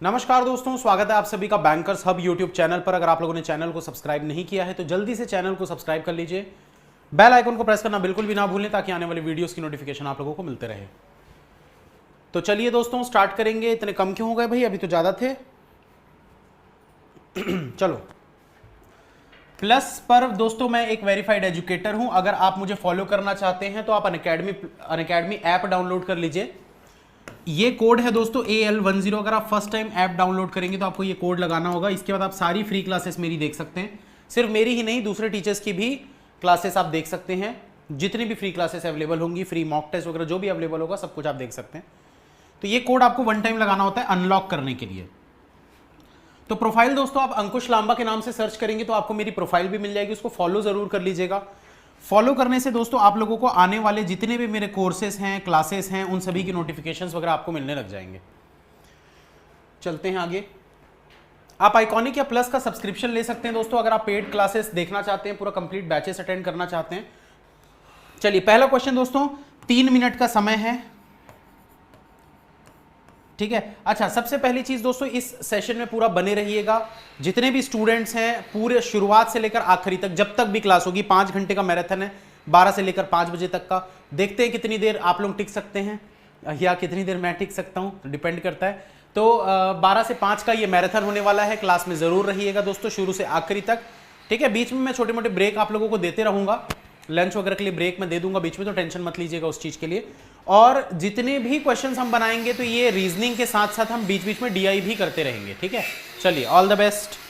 नमस्कार दोस्तों, स्वागत है आप सभी का बैंकर्स हब यूट्यूब चैनल पर। अगर आप लोगों ने चैनल को सब्सक्राइब नहीं किया है तो जल्दी से चैनल को सब्सक्राइब कर लीजिए, बेल आइकन को प्रेस करना बिल्कुल भी ना भूलें ताकि आने वाली वीडियोस की नोटिफिकेशन आप लोगों को मिलते रहे। तो चलिए दोस्तों स्टार्ट करेंगे। इतने कम क्यों हो गए भाई, अभी तो ज़्यादा थे। चलो, प्लस पर दोस्तों मैं एक वेरीफाइड एजुकेटर हूं। अगर आप मुझे फॉलो करना चाहते हैं तो आप अनअकैडमी ऐप डाउनलोड कर लीजिए। ये कोड है दोस्तों AL10। अगर आप फर्स्ट टाइम ऐप डाउनलोड करेंगे तो आपको ये कोड लगाना होगा। इसके बाद आप सारी फ्री क्लासेस मेरी देख सकते हैं। सिर्फ मेरी ही नहीं, दूसरे टीचर्स की भी क्लासेस आप देख सकते हैं। जितनी भी फ्री क्लासेस अवेलेबल होंगी, फ्री मॉक टेस्ट वगैरह जो भी अवेलेबल होगा, सब कुछ आप देख सकते हैं। तो ये कोड आपको वन टाइम लगाना होता है अनलॉक करने के लिए। तो प्रोफाइल दोस्तों आप अंकुश लांबा के नाम से सर्च करेंगे तो आपको मेरी प्रोफाइल भी मिल जाएगी, उसको फॉलो जरूर कर लीजिएगा। फॉलो करने से दोस्तों आप लोगों को आने वाले जितने भी मेरे कोर्सेज हैं, क्लासेस हैं, उन सभी की नोटिफिकेशंस वगैरह आपको मिलने लग जाएंगे। चलते हैं आगे। आप आइकॉनिक या प्लस का सब्सक्रिप्शन ले सकते हैं दोस्तों अगर आप पेड क्लासेस देखना चाहते हैं, पूरा कंप्लीट बैचेस अटेंड करना चाहते हैं। चलिए पहला क्वेश्चन दोस्तों, 3 मिनट का समय है, ठीक है। अच्छा, सबसे पहली चीज दोस्तों, इस सेशन में पूरा बने रहिएगा। जितने भी स्टूडेंट्स हैं पूरे शुरुआत से लेकर आखिरी तक, जब तक भी क्लास होगी, 5 घंटे का मैराथन है, 12 से लेकर 5 बजे तक का। देखते हैं कितनी देर आप लोग टिक सकते हैं या कितनी देर मैं टिक सकता हूं, डिपेंड करता है। तो 12 से 5 का ये मैराथन होने वाला है। क्लास में जरूर रहिएगा दोस्तों शुरू से आखिरी तक, ठीक है। बीच में मैं छोटे मोटे ब्रेक आप लोगों को देते रहूंगा, लंच वगैरह के लिए ब्रेक मैं दे दूंगा बीच में, तो टेंशन मत लीजिएगा उस चीज के लिए। और जितने भी क्वेश्चंस हम बनाएंगे तो ये रीजनिंग के साथ साथ हम बीच बीच में DI भी करते रहेंगे, ठीक है। चलिए, ऑल द बेस्ट।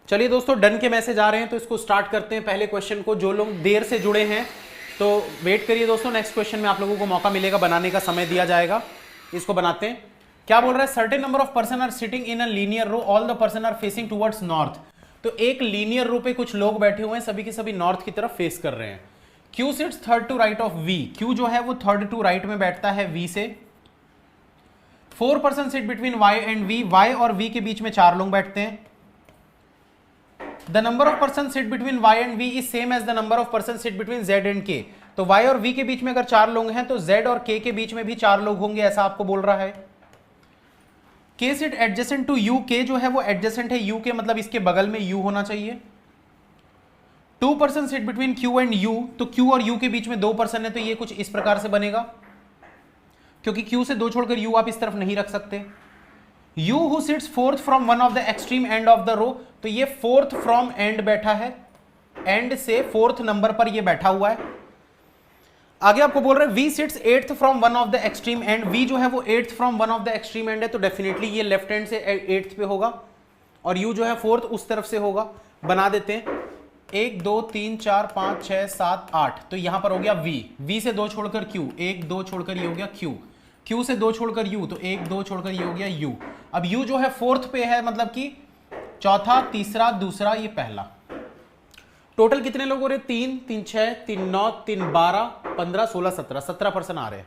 चलिए दोस्तों, डन के मैसेज आ रहे हैं तो इसको स्टार्ट करते हैं पहले क्वेश्चन को। जो लोग देर से जुड़े हैं तो वेट करिए दोस्तों, नेक्स्ट क्वेश्चन में आप लोगों को मौका मिलेगा, बनाने का समय दिया जाएगा। इसको बनाते हैं। क्या बोल रहा है, certain number of person are sitting in a linear row, all the person are facing towards north. तो एक लीनियर रो पे कुछ लोग बैठे हुए हैं, सभी के सभी नॉर्थ की तरफ फेस कर रहे हैं। Q sits third to right of V, Q जो है वो थर्ड टू राइट में बैठता है वी से। 4 person sit between Y and V, Y और वी के बीच में 4 लोग बैठते हैं। The number of persons sit between y and v is same as the number of persons sit between z and k। तो y और v के बीच में अगर 4 लोग हैं तो z और k के बीच में भी 4 लोग होंगे, ऐसा आपको बोल रहा है। k sit adjacent to u, k जो है वो adjacent है u के, मतलब इसके बगल में u होना चाहिए। 2% sit between Q and U, तो Q और U के बीच में 2% है, तो ये कुछ इस प्रकार से बनेगा, क्योंकि Q से 2 छोड़कर U आप इस तरफ नहीं रख सकते। U who sits fourth from one of the extreme end of the row, तो ये फोर्थ फ्रॉम एंड बैठा है, एंड से फोर्थ नंबर पर ये बैठा हुआ है। आगे आपको बोल रहे हैं V sits eighth from one of the extreme and, V जो है वो eighth from one of the extreme and है, तो डेफिनेटली ये लेफ्ट हैंड से एट्थ पे होगा, और U जो है फोर्थ उस तरफ से होगा। बना देते हैं, 1 2 3 4 5 6 7 8, तो यहां पर हो गया V से 2 छोड़कर Q, 1 2 छोड़कर ये हो गया Q से 2 छोड़कर U, तो 1 2 छोड़कर ये हो गया U। अब U जो है फोर्थ पे है, मतलब कि चौथा, तीसरा, दूसरा, ये पहला। टोटल कितने लोग हो रहे? 3 3 6 3 9 3 12 15 16 17, 17% आ रहे हैं।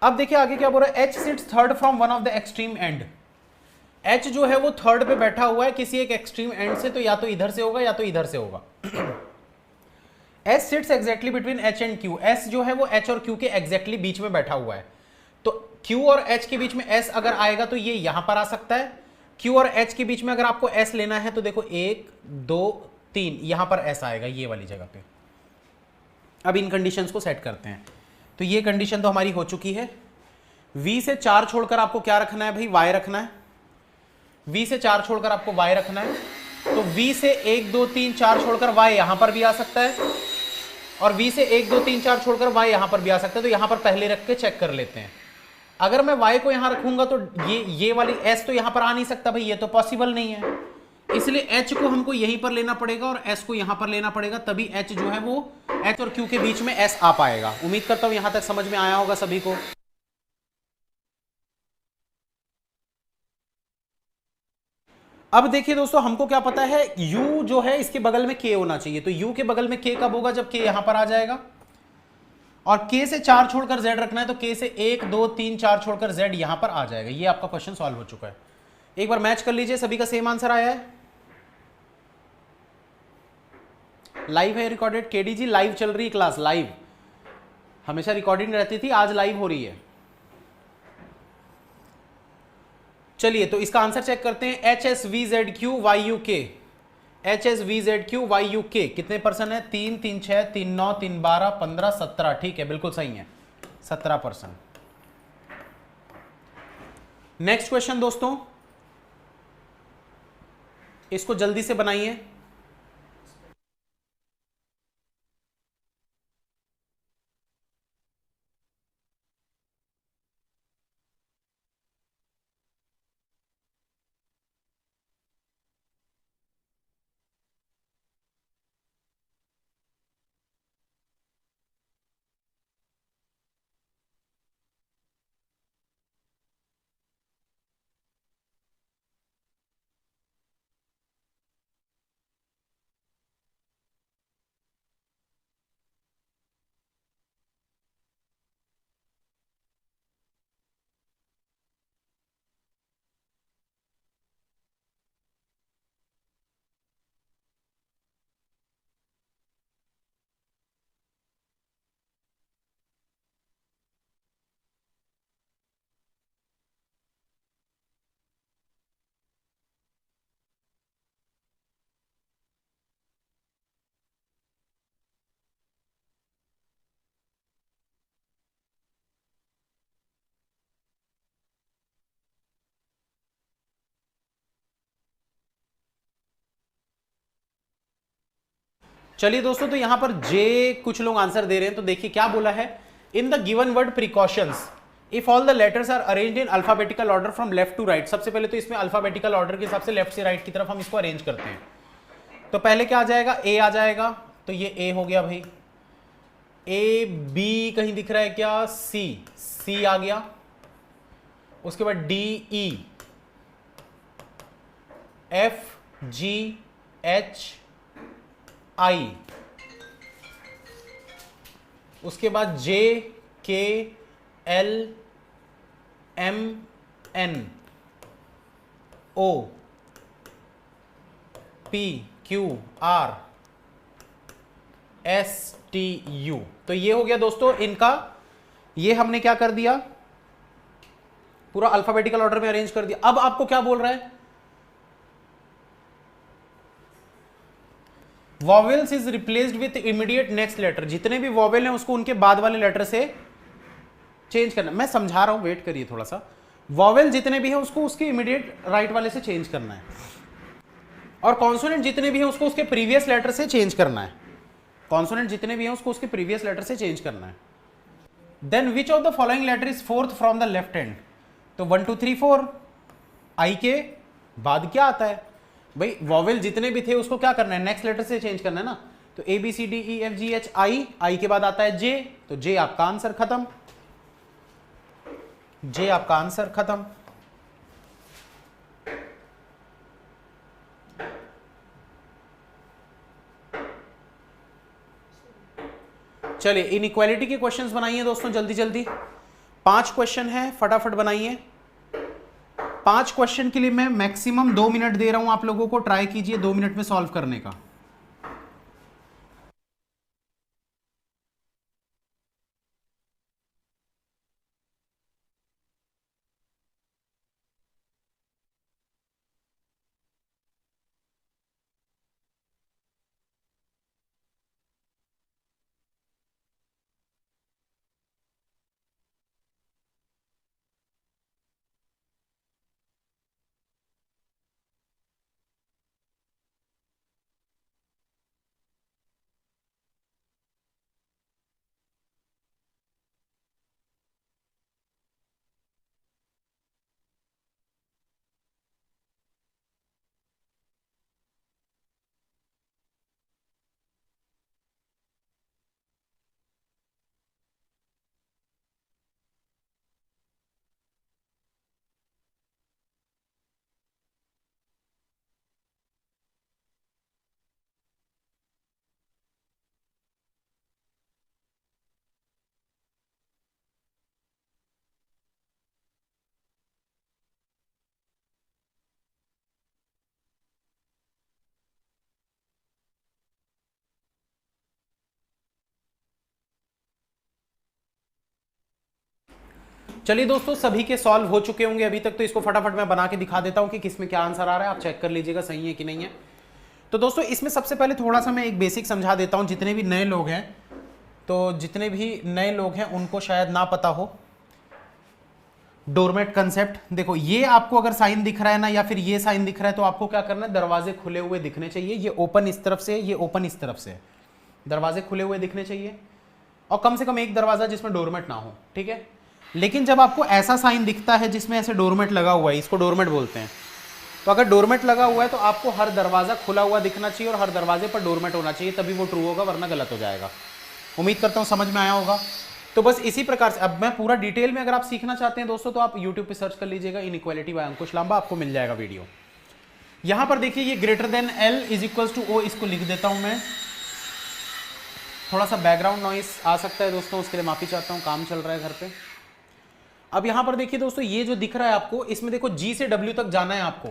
अब देखिए आगे क्या बोल रहा है, H seats third from one of the extreme and. H जो है वो थर्ड पे बैठा हुआ है किसी एक एक्सट्रीम एंड से, तो या तो इधर से होगा या तो इधर से होगा। S sits exactly between H and Q। S जो है वो H और Q के एग्जैक्टली बीच में बैठा हुआ है, तो Q और H के बीच में S अगर आएगा तो ये यहां पर आ सकता है। Q और H के बीच में अगर आपको S लेना है तो देखो 1 2 3, यहां पर S आएगा ये वाली जगह पे। अब इन कंडीशंस को सेट करते हैं, तो ये कंडीशन तो हमारी हो चुकी है। V से 4 छोड़कर आपको क्या रखना है भाई? Y रखना है। V से 4 छोड़कर आपको Y रखना है, तो V से 1 2 3 4 छोड़कर Y यहां पर भी आ सकता है, और V से 1 2 3 4 छोड़कर Y यहां पर भी आ सकता है। तो यहां पर पहले रख के चेक कर लेते हैं। अगर मैं Y को यहां रखूंगा तो ये वाली S तो यहां पर आ नहीं सकता भाई, ये तो पॉसिबल नहीं है, इसलिए H को हमको यहीं पर लेना पड़ेगा और S को यहां पर लेना पड़ेगा, तभी H जो है वो H और Q के बीच में S आ पाएगा। उम्मीद करता हूं यहां तक समझ में आया होगा सभी को। अब देखिए दोस्तों, हमको क्या पता है, U जो है इसके बगल में K होना चाहिए, तो U के बगल में K कब होगा? जब K यहां पर आ जाएगा। और K से 4 छोड़कर Z रखना है, तो K से 1 2 3 4 छोड़कर Z यहां पर आ जाएगा। ये आपका क्वेश्चन सॉल्व हो चुका है। एक बार मैच कर लीजिए, सभी का सेम आंसर आया है। लाइव है रिकॉर्डेड? केडी जी लाइव चल रही है क्लास, लाइव। हमेशा रिकॉर्डिंग रहती थी, आज लाइव हो रही है। चलिए तो इसका आंसर चेक करते हैं। HSVZQ YUK, HSVZQ YUK कितने परसेंट है? 3 3 6 3 9 3 12 15 17, ठीक है, बिल्कुल सही है, 17%। नेक्स्ट क्वेश्चन दोस्तों, इसको जल्दी से बनाइए। चलिए दोस्तों, तो यहां पर जे कुछ लोग आंसर दे रहे हैं, तो देखिए क्या बोला है। In the given word precautions if all the letters are arranged in alphabetical order from left to right. सबसे पहले तो इसमें अल्फाबेटिकल ऑर्डर के हिसाब से लेफ्ट से राइट की तरफ हम इसको अरेंज करते हैं। तो पहले क्या आ जाएगा? ए आ जाएगा, तो ये ए हो गया भाई। ए बी कहीं दिख रहा है क्या? सी, सी आ गया। उसके बाद D E, F G H I, उसके बाद J K L M N O P Q R S T U. तो ये हो गया दोस्तों इनका, ये हमने क्या कर दिया, पूरा अल्फाबेटिकल ऑर्डर में अरेंज कर दिया। अब आपको क्या बोल रहा है? Vowels is replaced with immediate next letter, जितने भी वॉवेल हैं उसको उनके बाद वाले लेटर से चेंज करना। मैं समझा रहा हूं, वेट करिए थोड़ा सा। वॉवेल जितने भी हैं उसको उसके इमीडिएट राइट वाले से चेंज करना है, और कॉन्सोनेंट जितने भी हैं उसको उसके प्रीवियस लेटर से चेंज करना है। कॉन्सोनेंट जितने भी हैं उसको उसके प्रीवियस लेटर से चेंज करना है। Then which of the following letter is fourth from the left hand? तो 1 2 3 4, आई के बाद क्या आता है भाई? वॉवेल जितने भी थे उसको क्या करना है? नेक्स्ट लेटर से चेंज करना है ना। तो A B C D E F G H I, I के बाद आता है जे, तो जे आपका आंसर खत्म, जे आपका आंसर खत्म। चलिए इनइक्वालिटी के क्वेश्चंस बनाइए दोस्तों, जल्दी जल्दी। 5 क्वेश्चन है, फटाफट बनाइए। 5 क्वेश्चन के लिए मैं मैक्सिमम 2 मिनट दे रहा हूं आप लोगों को, ट्राई कीजिए 2 मिनट में सॉल्व करने का। चलिए दोस्तों, सभी के सॉल्व हो चुके होंगे अभी तक, तो इसको फटाफट मैं बना के दिखा देता हूं कि किसमें क्या आंसर आ रहा है, आप चेक कर लीजिएगा सही है कि नहीं है। तो दोस्तों इसमें सबसे पहले थोड़ा सा मैं एक बेसिक समझा देता हूं, जितने भी नए लोग हैं, तो जितने भी नए लोग हैं उनको शायद ना पता हो डोरमेट कंसेप्ट। देखो ये आपको अगर साइन दिख रहा है ना, या फिर ये साइन दिख रहा है, तो आपको क्या करना है? दरवाजे खुले हुए दिखने चाहिए। ये ओपन इस तरफ से, ये ओपन इस तरफ से, दरवाजे खुले हुए दिखने चाहिए, और कम से कम एक दरवाजा जिसमें डोरमेट ना हो, ठीक है। लेकिन जब आपको ऐसा साइन दिखता है जिसमें ऐसे डोरमेट लगा हुआ है, इसको डोरमेट बोलते हैं, तो अगर डोरमेट लगा हुआ है तो आपको हर दरवाजा खुला हुआ दिखना चाहिए और हर दरवाजे पर डोरमेट होना चाहिए, तभी वो ट्रू होगा, वरना गलत हो जाएगा। उम्मीद करता हूं समझ में आया होगा। तो बस इसी प्रकार से, अब मैं पूरा डिटेल में अगर आप सीखना चाहते हैं दोस्तों, तो आप यूट्यूब पे सर्च कर लीजिएगा इनइक्वालिटी बाय अंकुश लांबा, आपको मिल जाएगा वीडियो। यहां पर देखिए ये greater than L is equals to O, इसको लिख देता हूं मैं। थोड़ा सा बैकग्राउंड नॉइस आ सकता है दोस्तों, उसके लिए माफी चाहता हूं, काम चल रहा है घर पे। अब यहां पर देखिए दोस्तों, ये जो दिख रहा है आपको, इसमें देखो G से W तक जाना है आपको,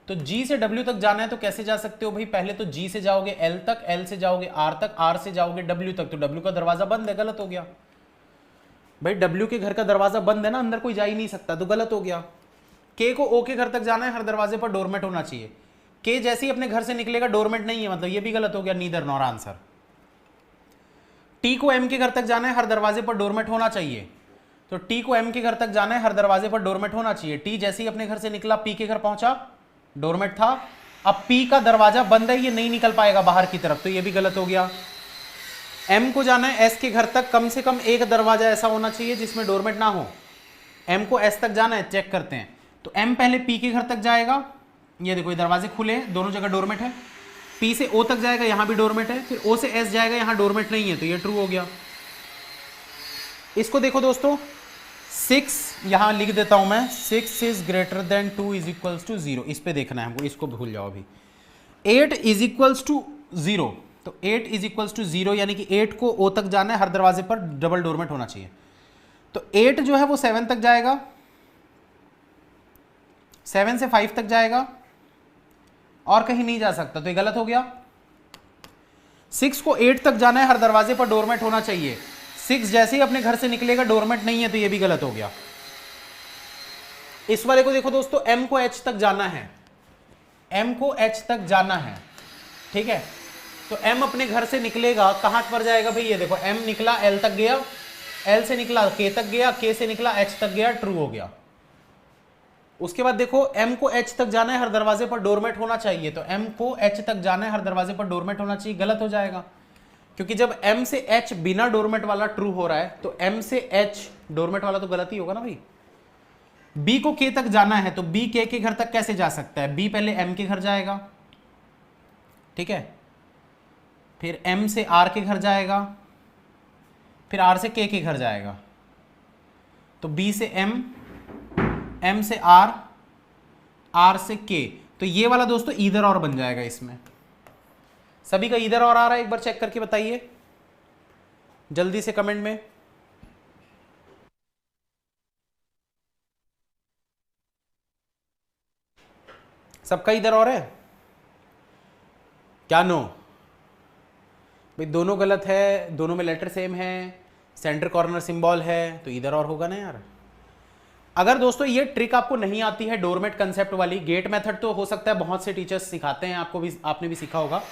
तो G से W तक जाना है तो कैसे जा सकते हो भाई? पहले तो G से जाओगे L तक, L से जाओगे R तक, R से जाओगे W तक, तो W का दरवाजा बंद है, गलत हो गया भाई। W के घर का दरवाजा बंद है ना, अंदर कोई जा ही नहीं सकता, तो गलत हो गया। K को O के घर तक जाना है, हर दरवाजे पर डोरमेट होना चाहिए। K जैसे ही अपने घर से निकलेगा डोरमेट नहीं है, मतलब ये भी गलत हो गया, नीदर नॉर आंसर। T को M के घर तक जाना है, हर दरवाजे पर डोरमेट होना चाहिए, तो T को M के घर तक जाना है, हर दरवाजे पर डोरमेट होना चाहिए। T जैसे ही अपने घर से निकला P के घर पहुंचा, डोरमेट था। अब P का दरवाजा बंद है, ये नहीं निकल पाएगा बाहर की तरफ, तो ये भी गलत हो गया। M को जाना है S के घर तक, कम से कम एक दरवाजा ऐसा होना चाहिए जिसमें डोरमेट ना हो। M को S तक जाना है, चेक करते हैं, तो M पहले P के घर तक जाएगा, ये देखो ये दरवाजे खुले हैं, दोनों जगह डोरमेट है। P से O तक जाएगा, यहां भी डोरमेट है, फिर O से S जाएगा, यहां डोरमेट नहीं है, तो ये ट्रू हो गया। इसको देखो दोस्तों, 6 यहां लिख देता हूं मैं, 6 is greater than 2 is equals to 0, इस पे देखना है हमको, इसको भूल जाओ अभी। 8 इज इक्वल्स टू 0, तो 8 इज इक्वल्स टू 0 यानी कि 8 को O तक जाना है, हर दरवाजे पर डबल डोरमेट होना चाहिए, तो 8 जो है वो 7 तक जाएगा, 7 से 5 तक जाएगा, और कहीं नहीं जा सकता, तो ये गलत हो गया। 6 को 8 तक जाना है, हर दरवाजे पर डोरमेट होना चाहिए, 6 जैसे ही अपने घर से निकलेगा डोरमेट नहीं है, तो ये भी गलत हो गया। इस वाले को देखो दोस्तों, M को H तक जाना है, M को H तक जाना है, ठीक है, तो m अपने घर से निकलेगा, कहां पर जाएगा भाई, ये देखो m निकला l तक गया, l से निकला k तक गया, k से निकला h तक गया, ट्रू हो गया। उसके बाद देखो m को h तक जाना है, हर दरवाजे पर डोरमेट होना चाहिए, तो m को h तक जाना है, हर दरवाजे पर डोरमेट होना चाहिए, गलत हो जाएगा, क्योंकि जब m से h बिना डोरमेट वाला ट्रू हो रहा है तो m से h डोरमेट वाला तो गलत ही होगा ना भाई। b को k तक जाना है तो b k के घर तक कैसे जा सकता है, b पहले m के घर जाएगा, ठीक है, फिर m से r के घर जाएगा, फिर r से k के घर जाएगा, तो b से m, m से r, r से k, तो ये वाला दोस्तों ईदर और बन जाएगा। इसमें सभी का ईदर और आ रहा है, एक बार चेक करके बताइए जल्दी से कमेंट में। सबका ईदर और है क्या, नो भाई, दोनों गलत है, दोनों में लेटर सेम है, सेंटर कॉर्नर सिंबल है, तो इधर और होगा ना यार। अगर दोस्तों ये ट्रिक आपको नहीं आती है डोरमेट कंसेप्ट वाली, गेट मेथड तो हो सकता है बहुत से टीचर्स सिखाते हैं, आपको भी, आपने भी सीखा होगा,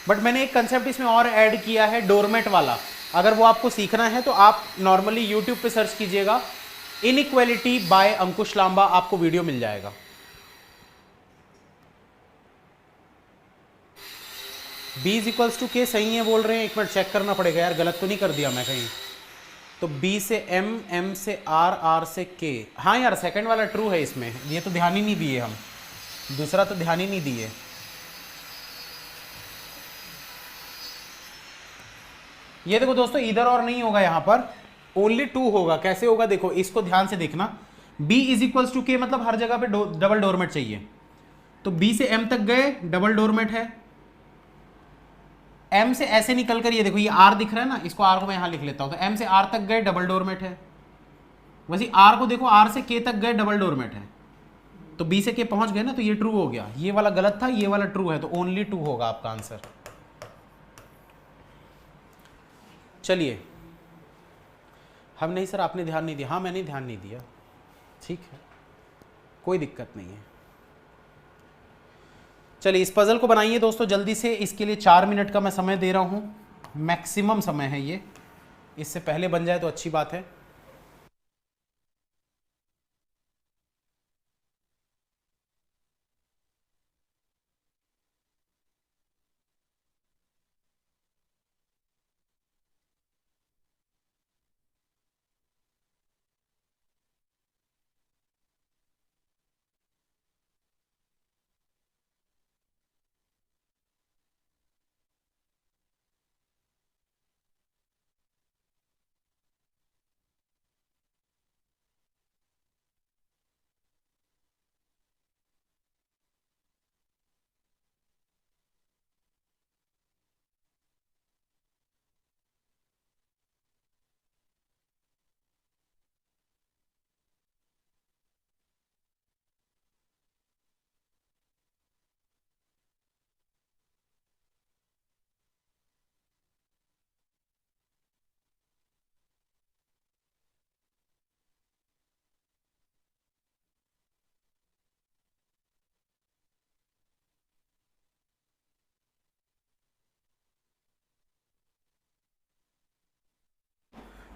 बट मैंने एक कंसेप्ट इसमें और ऐड किया है डोरमेट वाला। अगर वो आपको सीखना है तो आप नॉर्मली यूट्यूब पे सर्च कीजिएगा, इनइक्वालिटी बाय अंकुश लांबा, आपको वीडियो मिल जाएगा। b इज इक्वल्स टू के सही है बोल रहे हैं, एक मिनट चेक करना पड़ेगा यार, गलत तो नहीं कर दिया मैं कहीं। तो b से m, m से r, r से k, हाँ यार सेकंड वाला ट्रू है इसमें, ये तो ध्यान ही नहीं दिए हम, दूसरा तो ध्यान ही नहीं दिए। ये देखो दोस्तों इधर और नहीं होगा, यहां पर ओनली टू होगा। कैसे होगा देखो, इसको ध्यान से देखना, b इज इक्वल्स टू के मतलब हर जगह पे डबल डोरमेट चाहिए, तो b से m तक गए डबल डोरमेट है, m से ऐसे निकल कर, ये देखो ये r दिख रहा है ना, इसको r को मैं यहां लिख लेता हूं, तो m से r तक गए डबल डोरमेट है, वैसे r को देखो r से k तक गए डबल डोरमेट है, तो b से k पहुंच गए ना, तो ये ट्रू हो गया, ये वाला गलत था, ये वाला ट्रू है, तो ओनली टू होगा आपका आंसर। चलिए, हम नहीं सर आपने ध्यान नहीं दिया, हाँ मैंने ध्यान नहीं दिया, ठीक है कोई दिक्कत नहीं है। चलिए इस पजल को बनाइए दोस्तों जल्दी से, इसके लिए 4 मिनट का मैं समय दे रहा हूं, मैक्सिमम समय है ये, इससे पहले बन जाए तो अच्छी बात है।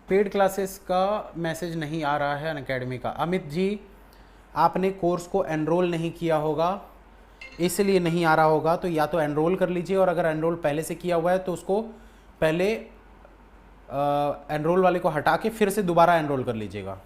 पेड क्लासेस का मैसेज नहीं आ रहा है अनअकैडमी का, अमित जी आपने कोर्स को एनरोल नहीं किया होगा इसलिए नहीं आ रहा होगा, तो या तो एनरोल कर लीजिए, और अगर एनरोल पहले से किया हुआ है तो उसको पहले एनरोल वाले को हटा के फिर से दोबारा एनरोल कर लीजिएगा।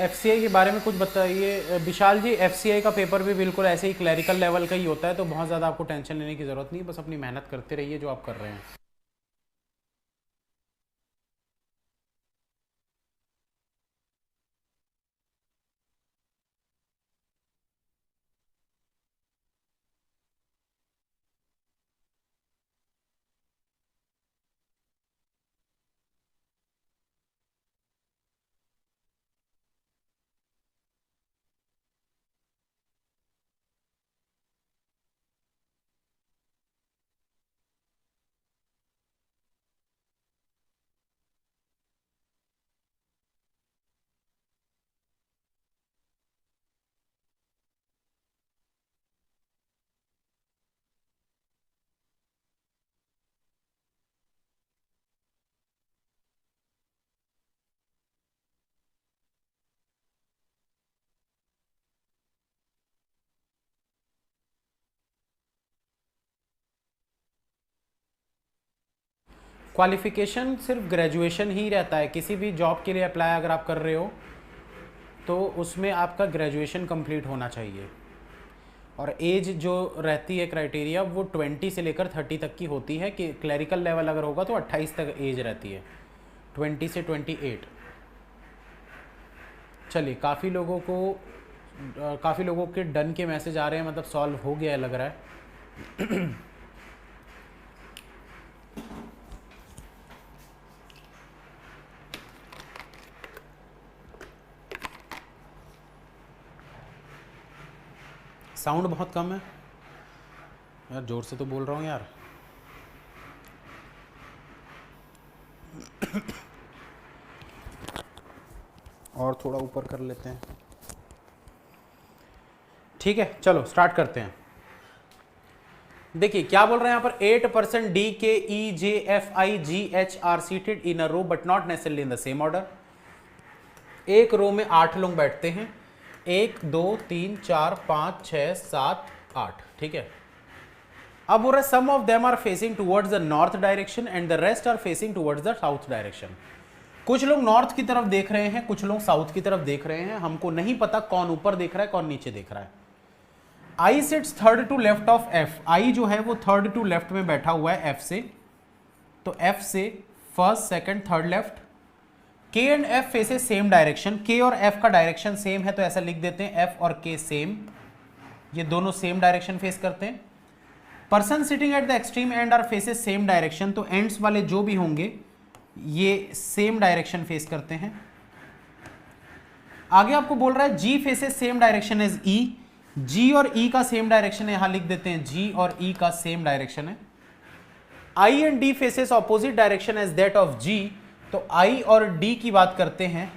एफसीआई के बारे में कुछ बताइए विशाल जी। एफसीआई का पेपर भी बिल्कुल ऐसे ही क्लैरिकल लेवल का ही होता है, तो बहुत ज़्यादा आपको टेंशन लेने की ज़रूरत नहीं, बस अपनी मेहनत करते रहिए जो आप कर रहे हैं। क्वालिफिकेशन सिर्फ ग्रेजुएशन ही रहता है, किसी भी जॉब के लिए अप्लाई अगर आप कर रहे हो तो उसमें आपका ग्रेजुएशन कंप्लीट होना चाहिए। और एज जो रहती है क्राइटेरिया वो 20 से लेकर 30 तक की होती है, कि क्लरिकल लेवल अगर होगा तो 28 तक एज रहती है, 20 से 28। चलिए काफ़ी लोगों के डन के मैसेज आ रहे हैं, मतलब सॉल्व हो गया है लग रहा है। साउंड बहुत कम है यार, जोर से तो बोल रहा हूँ यार। और थोड़ा ऊपर कर लेते हैं, ठीक है। चलो स्टार्ट करते हैं। देखिए क्या बोल रहे हैं यहाँ पर, 8% D K E J F I G H are seated in a row but not necessarily in the same order. एक रो में 8 लोग बैठते हैं, 1 2 3 4 5 6 7 8, ठीक है। अब बोल रहा है some of them are facing towards the north direction and the rest are facing towards the south direction. कुछ लोग नॉर्थ की तरफ देख रहे हैं, कुछ लोग साउथ की तरफ देख रहे हैं, हमको नहीं पता कौन ऊपर देख रहा है कौन नीचे देख रहा है। I sits third to left of F, I जो है वो थर्ड टू लेफ्ट में बैठा हुआ है एफ से, तो एफ से फर्स्ट सेकंड थर्ड लेफ्ट। के and F faces same direction, के और एफ का डायरेक्शन सेम है तो ऐसा लिख देते हैं एफ और के सेम, ये दोनों सेम डायरेक्शन फेस करते हैं। Person sitting at the extreme end are faces same direction, तो एंड्स वाले जो भी होंगे ये सेम डायरेक्शन फेस करते हैं। आगे आपको बोल रहा है जी फेसेस सेम डायरेक्शन एज ई, जी और ई का सेम डायरेक्शन है, यहां लिख देते हैं जी और ई का सेम डायरेक्शन है। I and D faces opposite direction as that of G, तो आई और डी की बात करते हैं,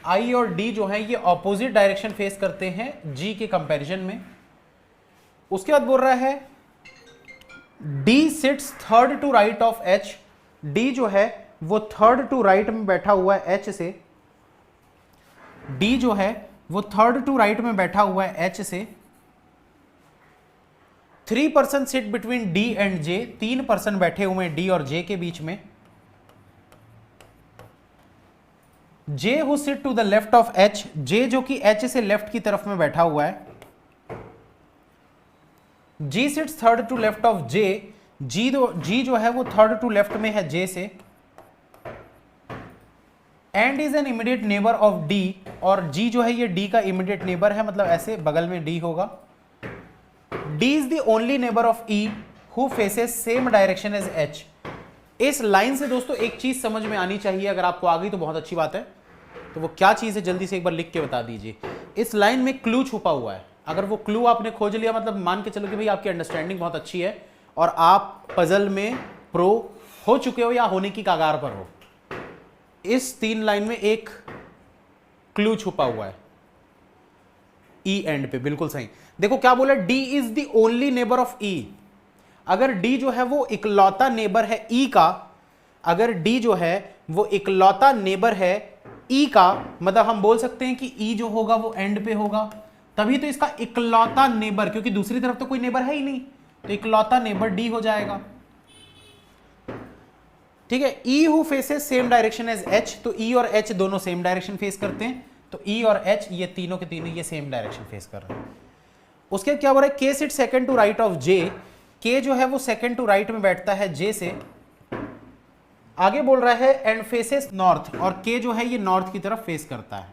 आई और डी जो है ये ऑपोजिट डायरेक्शन फेस करते हैं जी के कंपैरिजन में। उसके बाद बोल रहा है D sits third to right of H, D जो है वो थर्ड टू राइट में बैठा हुआ है एच से, डी जो है वो थर्ड टू राइट में बैठा हुआ है एच से। 3% सिट बिटवीन डी एंड जे, 3% बैठे हुए हैं डी और जे के बीच में। J who sit to the left of H, J जो कि एच से लेफ्ट की तरफ में बैठा हुआ है। G sits third to left of J, G जो है वो थर्ड टू लेफ्ट में है जे से। And is an immediate neighbour of D, और जी जो है ये डी का इमीडिएट नेबर है, मतलब ऐसे बगल में डी होगा। D is the only neighbour of E who faces same direction as H. इस लाइन से दोस्तों एक चीज समझ में आनी चाहिए, अगर आपको आ गई तो बहुत अच्छी बात है, तो वो क्या चीज है जल्दी से एक बार लिख के बता दीजिए। इस लाइन में क्लू छुपा हुआ है, अगर वो क्लू आपने खोज लिया मतलब मान के चलो कि भाई आपकी अंडरस्टैंडिंग बहुत अच्छी है और आप पजल में प्रो हो चुके हो या होने की कगार पर हो। इस 3 लाइन में एक क्लू छुपा हुआ है ई एंड पे, बिल्कुल सही। देखो क्या बोला, D is the only neighbour of E. अगर डी जो है वो इकलौता नेबर है ई का, अगर डी जो है वो इकलौता नेबर है ई का, मतलब हम बोल सकते हैं कि ई जो होगा वो एंड पे होगा, तभी तो इसका इकलौता नेबर, क्योंकि दूसरी तरफ तो कोई नेबर है ही नहीं, तो इकलौता नेबर डी हो जाएगा। ठीक है। E who faces same direction as H, तो ई और एच दोनों सेम डायरेक्शन फेस करते हैं, तो ई और एच ये तीनों के तीनों ये सेम डायरेक्शन फेस कर रहे हैं। उसके बाद क्या हो रहा है, K sit second to right of J, K जो है वो सेकंड टू राइट में बैठता है जे से, आगे बोल रहा है एंड फेसेस नॉर्थ, और के जो है ये नॉर्थ की तरफ फेस करता है।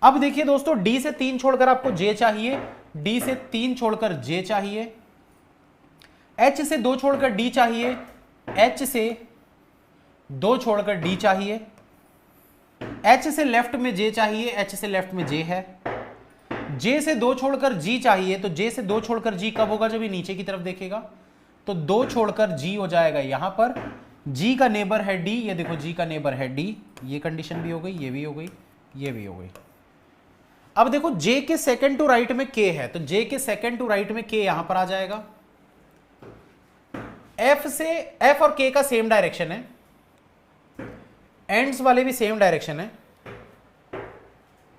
अब देखिए दोस्तों, डी से 3 छोड़कर आपको जे चाहिए, डी से 3 छोड़कर जे चाहिए, एच से 2 छोड़कर डी चाहिए, एच से 2 छोड़कर डी चाहिए, एच से लेफ्ट में जे चाहिए, एच से लेफ्ट में जे है, जे से 2 छोड़कर जी चाहिए, तो जे से 2 छोड़कर जी कब होगा, जब ये नीचे की तरफ देखेगा, तो 2 छोड़कर जी हो जाएगा यहां पर, जी का नेबर है डी, ये देखो जी का नेबर है डी, ये कंडीशन भी हो गई, ये भी हो गई, ये भी हो गई। अब देखो जे के सेकंड टू राइट में के है, तो जे के सेकंड टू राइट में के यहां पर आ जाएगा, एफ से, एफ और के का सेम डायरेक्शन है, एंड्स वाले भी सेम डायरेक्शन है,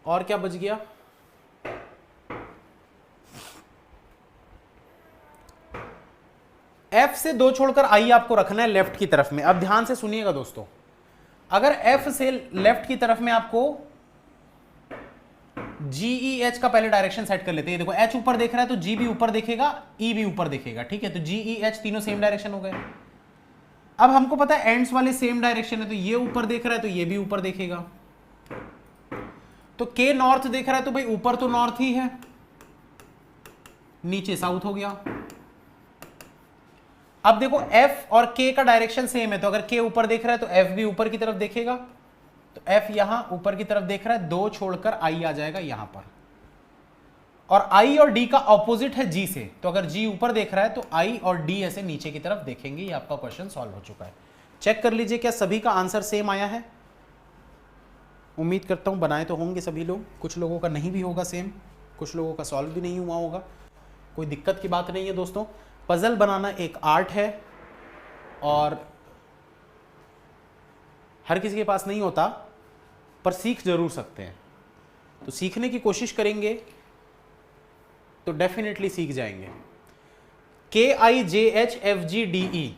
और क्या बच गया, एफ से 2 छोड़कर आई आपको रखना है लेफ्ट की तरफ में। अब ध्यान से सुनिएगा दोस्तों, अगर एफ से लेफ्ट की तरफ में आपको जी ई एच का पहले डायरेक्शन सेट कर लेते हैं, देखो एच ऊपर देख रहा है तो जी भी ऊपर देखेगा, ई भी ऊपर देखेगा, ठीक है, तो जी ई एच तीनों सेम डायरेक्शन हो गए। अब हमको पता है एंड्स वाले सेम डायरेक्शन है, तो ये ऊपर देख रहा है तो ये भी ऊपर देखेगा, तो के नॉर्थ देख रहा है तो भाई ऊपर तो नॉर्थ ही है, नीचे साउथ हो गया। अब देखो एफ और के का डायरेक्शन सेम है, तो अगर के ऊपर देख रहा है तो एफ भी ऊपर की तरफ देखेगा, तो एफ यहां ऊपर की तरफ देख रहा है, 2 छोड़कर आई आ जाएगा यहां पर, और आई और डी का ऑपोजिट है जी से, तो अगर जी ऊपर देख रहा है तो आई और डी ऐसे नीचे की तरफ देखेंगे। ये आपका क्वेश्चन सॉल्व हो चुका है। चेक कर लीजिए क्या सभी का आंसर सेम आया है, उम्मीद करता हूं बनाए तो होंगे सभी लोग, कुछ लोगों का नहीं भी होगा सेम, कुछ लोगों का सॉल्व भी नहीं हुआ होगा, कोई दिक्कत की बात नहीं है दोस्तों। पजल बनाना एक आर्ट है और हर किसी के पास नहीं होता, पर सीख जरूर सकते हैं, तो सीखने की कोशिश करेंगे तो डेफिनेटली सीख जाएंगे। K I J H F G D E,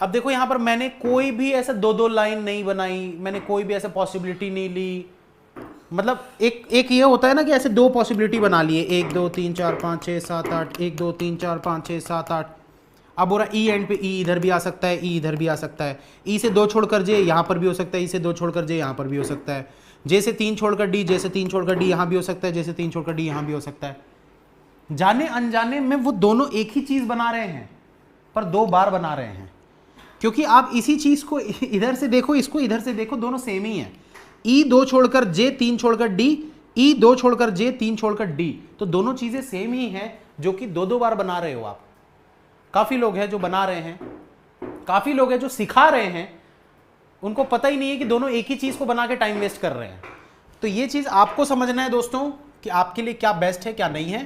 अब देखो यहां पर मैंने कोई भी ऐसा 2-2 लाइन नहीं बनाई, मैंने कोई भी ऐसा पॉसिबिलिटी नहीं ली, मतलब एक ये होता है ना कि ऐसे 2 पॉसिबिलिटी बना लिए, 1 2 3 4 5 6 7 8, 1 2 3 4 5 6 7 8। अब बोला ई एंड पे, ई इधर भी आ सकता है, ई इधर भी आ सकता है, ई से 2 छोड़कर जे यहां पर भी हो सकता है, ई से 2 छोड़कर जे यहां पर भी हो सकता है, जे से 3 छोड़कर डी, जे से 3 छोड़कर डी यहां भी हो सकता है, जे से 3 छोड़कर डी यहां भी हो सकता है। जाने अनजाने में वो दोनों एक ही चीज बना रहे हैं, पर 2 बार बना रहे हैं, क्योंकि आप इसी चीज को इधर से देखो, इसको इधर से देखो, दोनों सेम ही है। ई 2 छोड़कर जे 3 छोड़कर डी, ई 2 छोड़कर जे 3 छोड़कर डी, तो दोनों चीजें सेम ही हैं, जो कि 2-2 बार बना रहे हो आप। काफी लोग हैं जो बना रहे हैं, काफी लोग हैं जो सिखा रहे हैं, उनको पता ही नहीं है कि दोनों एक ही चीज को बना के टाइम वेस्ट कर रहे हैं। तो ये चीज आपको समझना है दोस्तों कि आपके लिए क्या बेस्ट है क्या नहीं है,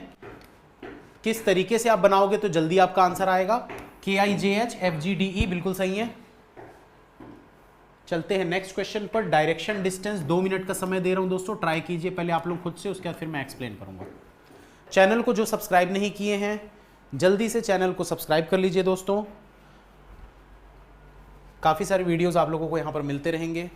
किस तरीके से आप बनाओगे तो जल्दी आपका आंसर आएगा। K I J H F G D E बिल्कुल सही है। चलते हैं नेक्स्ट क्वेश्चन पर। डायरेक्शन डिस्टेंस 2 मिनट का समय दे रहा हूं दोस्तों, ट्राई कीजिए पहले आप लोग खुद से, उसके बाद फिर मैं एक्सप्लेन करूंगा। चैनल को जो सब्सक्राइब नहीं किए हैं जल्दी से चैनल को सब्सक्राइब कर लीजिए दोस्तों, काफी सारे वीडियोस आप लोगों को यहां पर मिलते रहेंगे।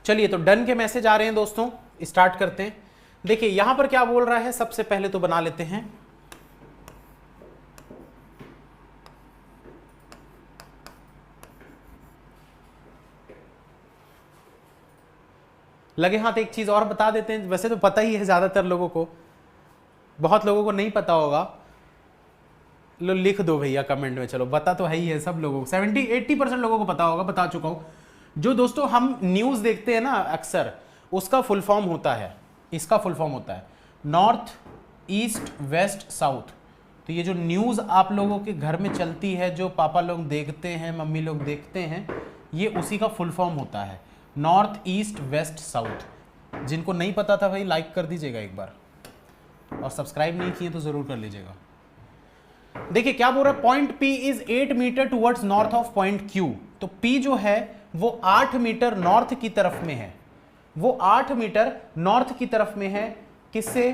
चलिए, तो डन के मैसेज आ रहे हैं दोस्तों, स्टार्ट करते हैं। देखिए यहां पर क्या बोल रहा है, सबसे पहले तो बना लेते हैं। लगे हाथ एक चीज और बता देते हैं, वैसे तो पता ही है ज्यादातर लोगों को, बहुत लोगों को नहीं पता होगा। लो लिख दो भैया कमेंट में, चलो पता तो है ही है सब लोगों को, 70-80% लोगों को पता होगा, बता चुका हूं। जो दोस्तों हम न्यूज देखते हैं ना अक्सर, उसका फुल फॉर्म होता है, इसका फुल फॉर्म होता है नॉर्थ ईस्ट वेस्ट साउथ। तो ये जो न्यूज आप लोगों के घर में चलती है, जो पापा लोग देखते हैं, मम्मी लोग देखते हैं, ये उसी का फुल फॉर्म होता है, नॉर्थ ईस्ट वेस्ट साउथ। जिनको नहीं पता था भाई लाइक कर दीजिएगा एक बार, और सब्सक्राइब नहीं किए तो जरूर कर लीजिएगा। देखिए क्या बोल रहा है, point P is 8 metre towards north of point Q। तो P जो है वो 8 मीटर नॉर्थ की तरफ में है, वो 8 मीटर नॉर्थ की तरफ में है, किससे?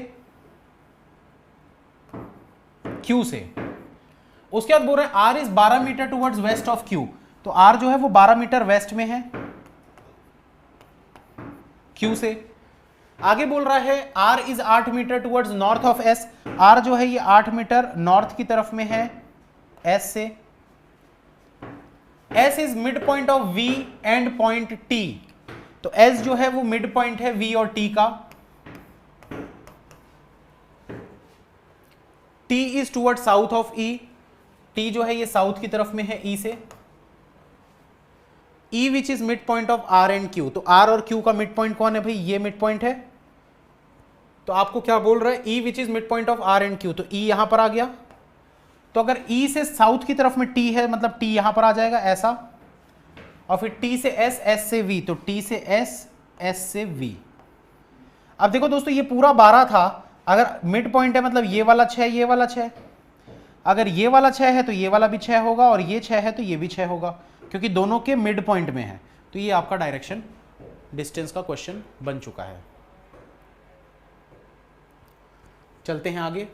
Q से। उसके बाद बोल रहे हैं R is 12 metre towards west of Q। तो R जो है वो 12 मीटर वेस्ट में है Q से। आगे बोल रहा है R is 8 metre towards north of S। R जो है ये 8 मीटर नॉर्थ की तरफ में है S से। S is mid point of V and point T। तो S जो है वो मिड पॉइंट है V और T का। T is toward south of E। T जो है ये साउथ की तरफ में है E से। E which is mid point of R and Q। तो R और Q का मिड पॉइंट कौन है भाई? ये मिड पॉइंट है। तो आपको क्या बोल रहा है, E which is mid point of R and Q। तो E यहां पर आ गया। तो अगर E से साउथ की तरफ में T है, मतलब T यहां पर आ जाएगा ऐसा, और फिर T से S, S से V, तो T से S, S से V। अब देखो दोस्तों ये पूरा 12 था, अगर मिड पॉइंट है मतलब ये वाला 6, ये वाला 6, अगर ये वाला 6 है तो ये वाला भी 6 होगा, और ये 6 है तो ये भी 6 होगा, क्योंकि दोनों के मिड पॉइंट में है। तो ये आपका डायरेक्शन डिस्टेंस का क्वेश्चन बन चुका है। चलते हैं आगे।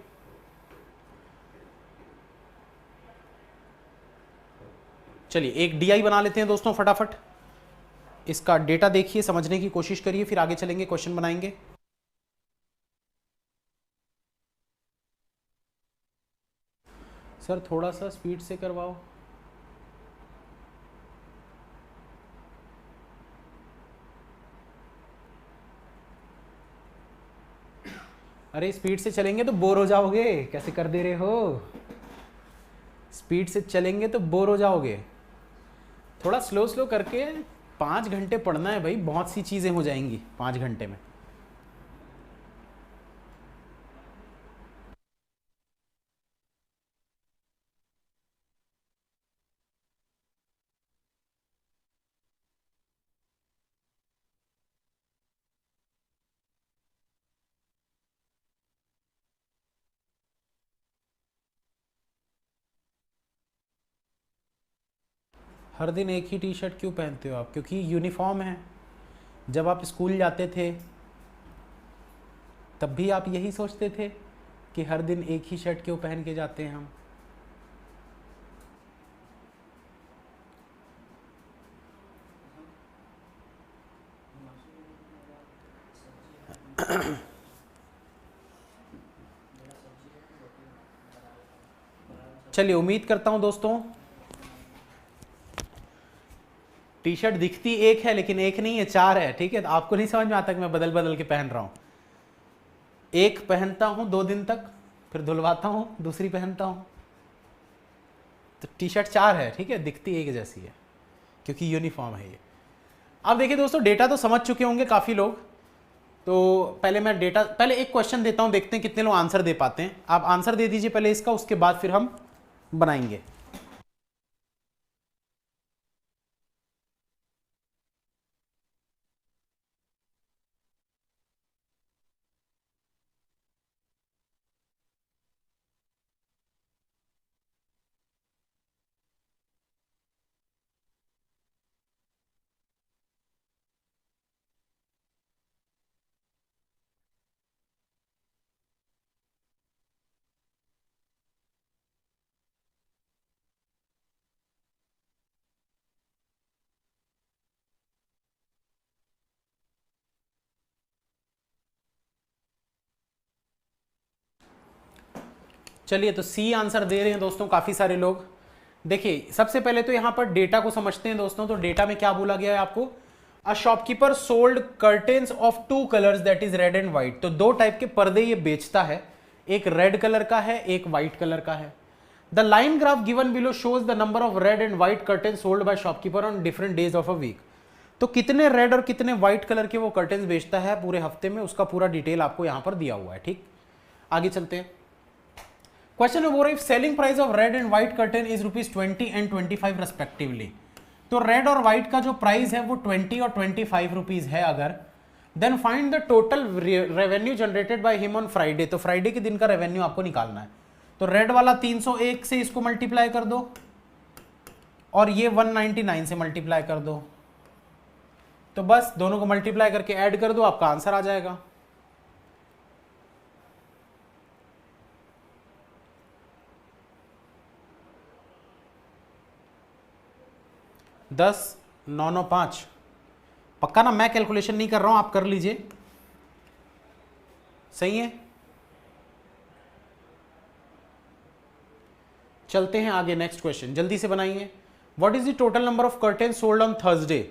चलिए एक DI बना लेते हैं दोस्तों फटाफट, इसका डेटा देखिए, समझने की कोशिश करिए, फिर आगे चलेंगे, क्वेश्चन बनाएंगे। सर थोड़ा सा स्पीड से करवाओ। अरे स्पीड से चलेंगे तो बोर हो जाओगे, कैसे कर दे रहे हो? स्पीड से चलेंगे तो बोर हो जाओगे, थोड़ा स्लो स्लो करके। 5 घंटे पढ़ना है भाई, बहुत सी चीजें हो जाएंगी 5 घंटे में। हर दिन एक ही टी शर्ट क्यों पहनते हो आप? क्योंकि यूनिफॉर्म है। जब आप स्कूल जाते थे तब भी आप यही सोचते थे कि हर दिन एक ही शर्ट क्यों पहन के जाते हैं हम। चलिए उम्मीद करता हूं दोस्तों, टी शर्ट दिखती एक है लेकिन एक नहीं है, 4 है, ठीक है? तो आपको नहीं समझ में आता कि मैं बदल बदल के पहन रहा हूं। एक पहनता हूं 2 दिन तक, फिर धुलवाता हूं, दूसरी पहनता हूं। तो टी शर्ट 4 है, ठीक है, दिखती एक जैसी है, क्योंकि यूनिफॉर्म है ये। अब देखिए दोस्तों, डेटा तो समझ चुके होंगे काफी लोग। तो पहले मैं डेटा, पहले एक क्वेश्चन देता हूं, देखते हैं कितने लोग आंसर दे पाते हैं। आप आंसर दे दीजिए पहले इसका, उसके बाद फिर हम बनाएंगे। चलिए तो सी आंसर दे रहे हैं दोस्तों काफी सारे लोग। देखिए सबसे पहले तो यहां पर डेटा को समझते हैं दोस्तों। तो डेटा में क्या बोला गया है आपको, a shopkeeper sold curtains of 2 colours that is red and white. तो 2 टाइप के पर्दे ये बेचता है, एक रेड कलर का है, एक व्हाइट कलर का है। The line graph given below shows the number of red and white curtain sold by shopkeeper on different days of a week. तो कितने रेड और कितने व्हाइट कलर के वो कर्टेन्स बेचता है पूरे हफ्ते में, उसका पूरा डिटेल आपको यहां पर दिया हुआ है। ठीक, आगे चलते हैं। Question number, if selling price of red and white curtain is ₹20 and 25 respectively. तो रेड और व्हाइट का जो प्राइस है वो 20 और 25 रुपीज है अगर, then find the total revenue generated by him on Friday. तो फ्राइडे के दिन का रेवेन्यू आपको निकालना है। तो रेड वाला 301 से इसको मल्टीप्लाई कर दो और ये 199 से मल्टीप्लाई कर दो। तो बस दोनों को मल्टीप्लाई करके ऐड कर दो, आपका आंसर आ जाएगा। दस 995 पक्का ना, मैं कैलकुलेशन नहीं कर रहा हूं, आप कर लीजिए। सही है, चलते हैं आगे। नेक्स्ट क्वेश्चन जल्दी से बनाइए। What is the total number of curtain sold on Thursday.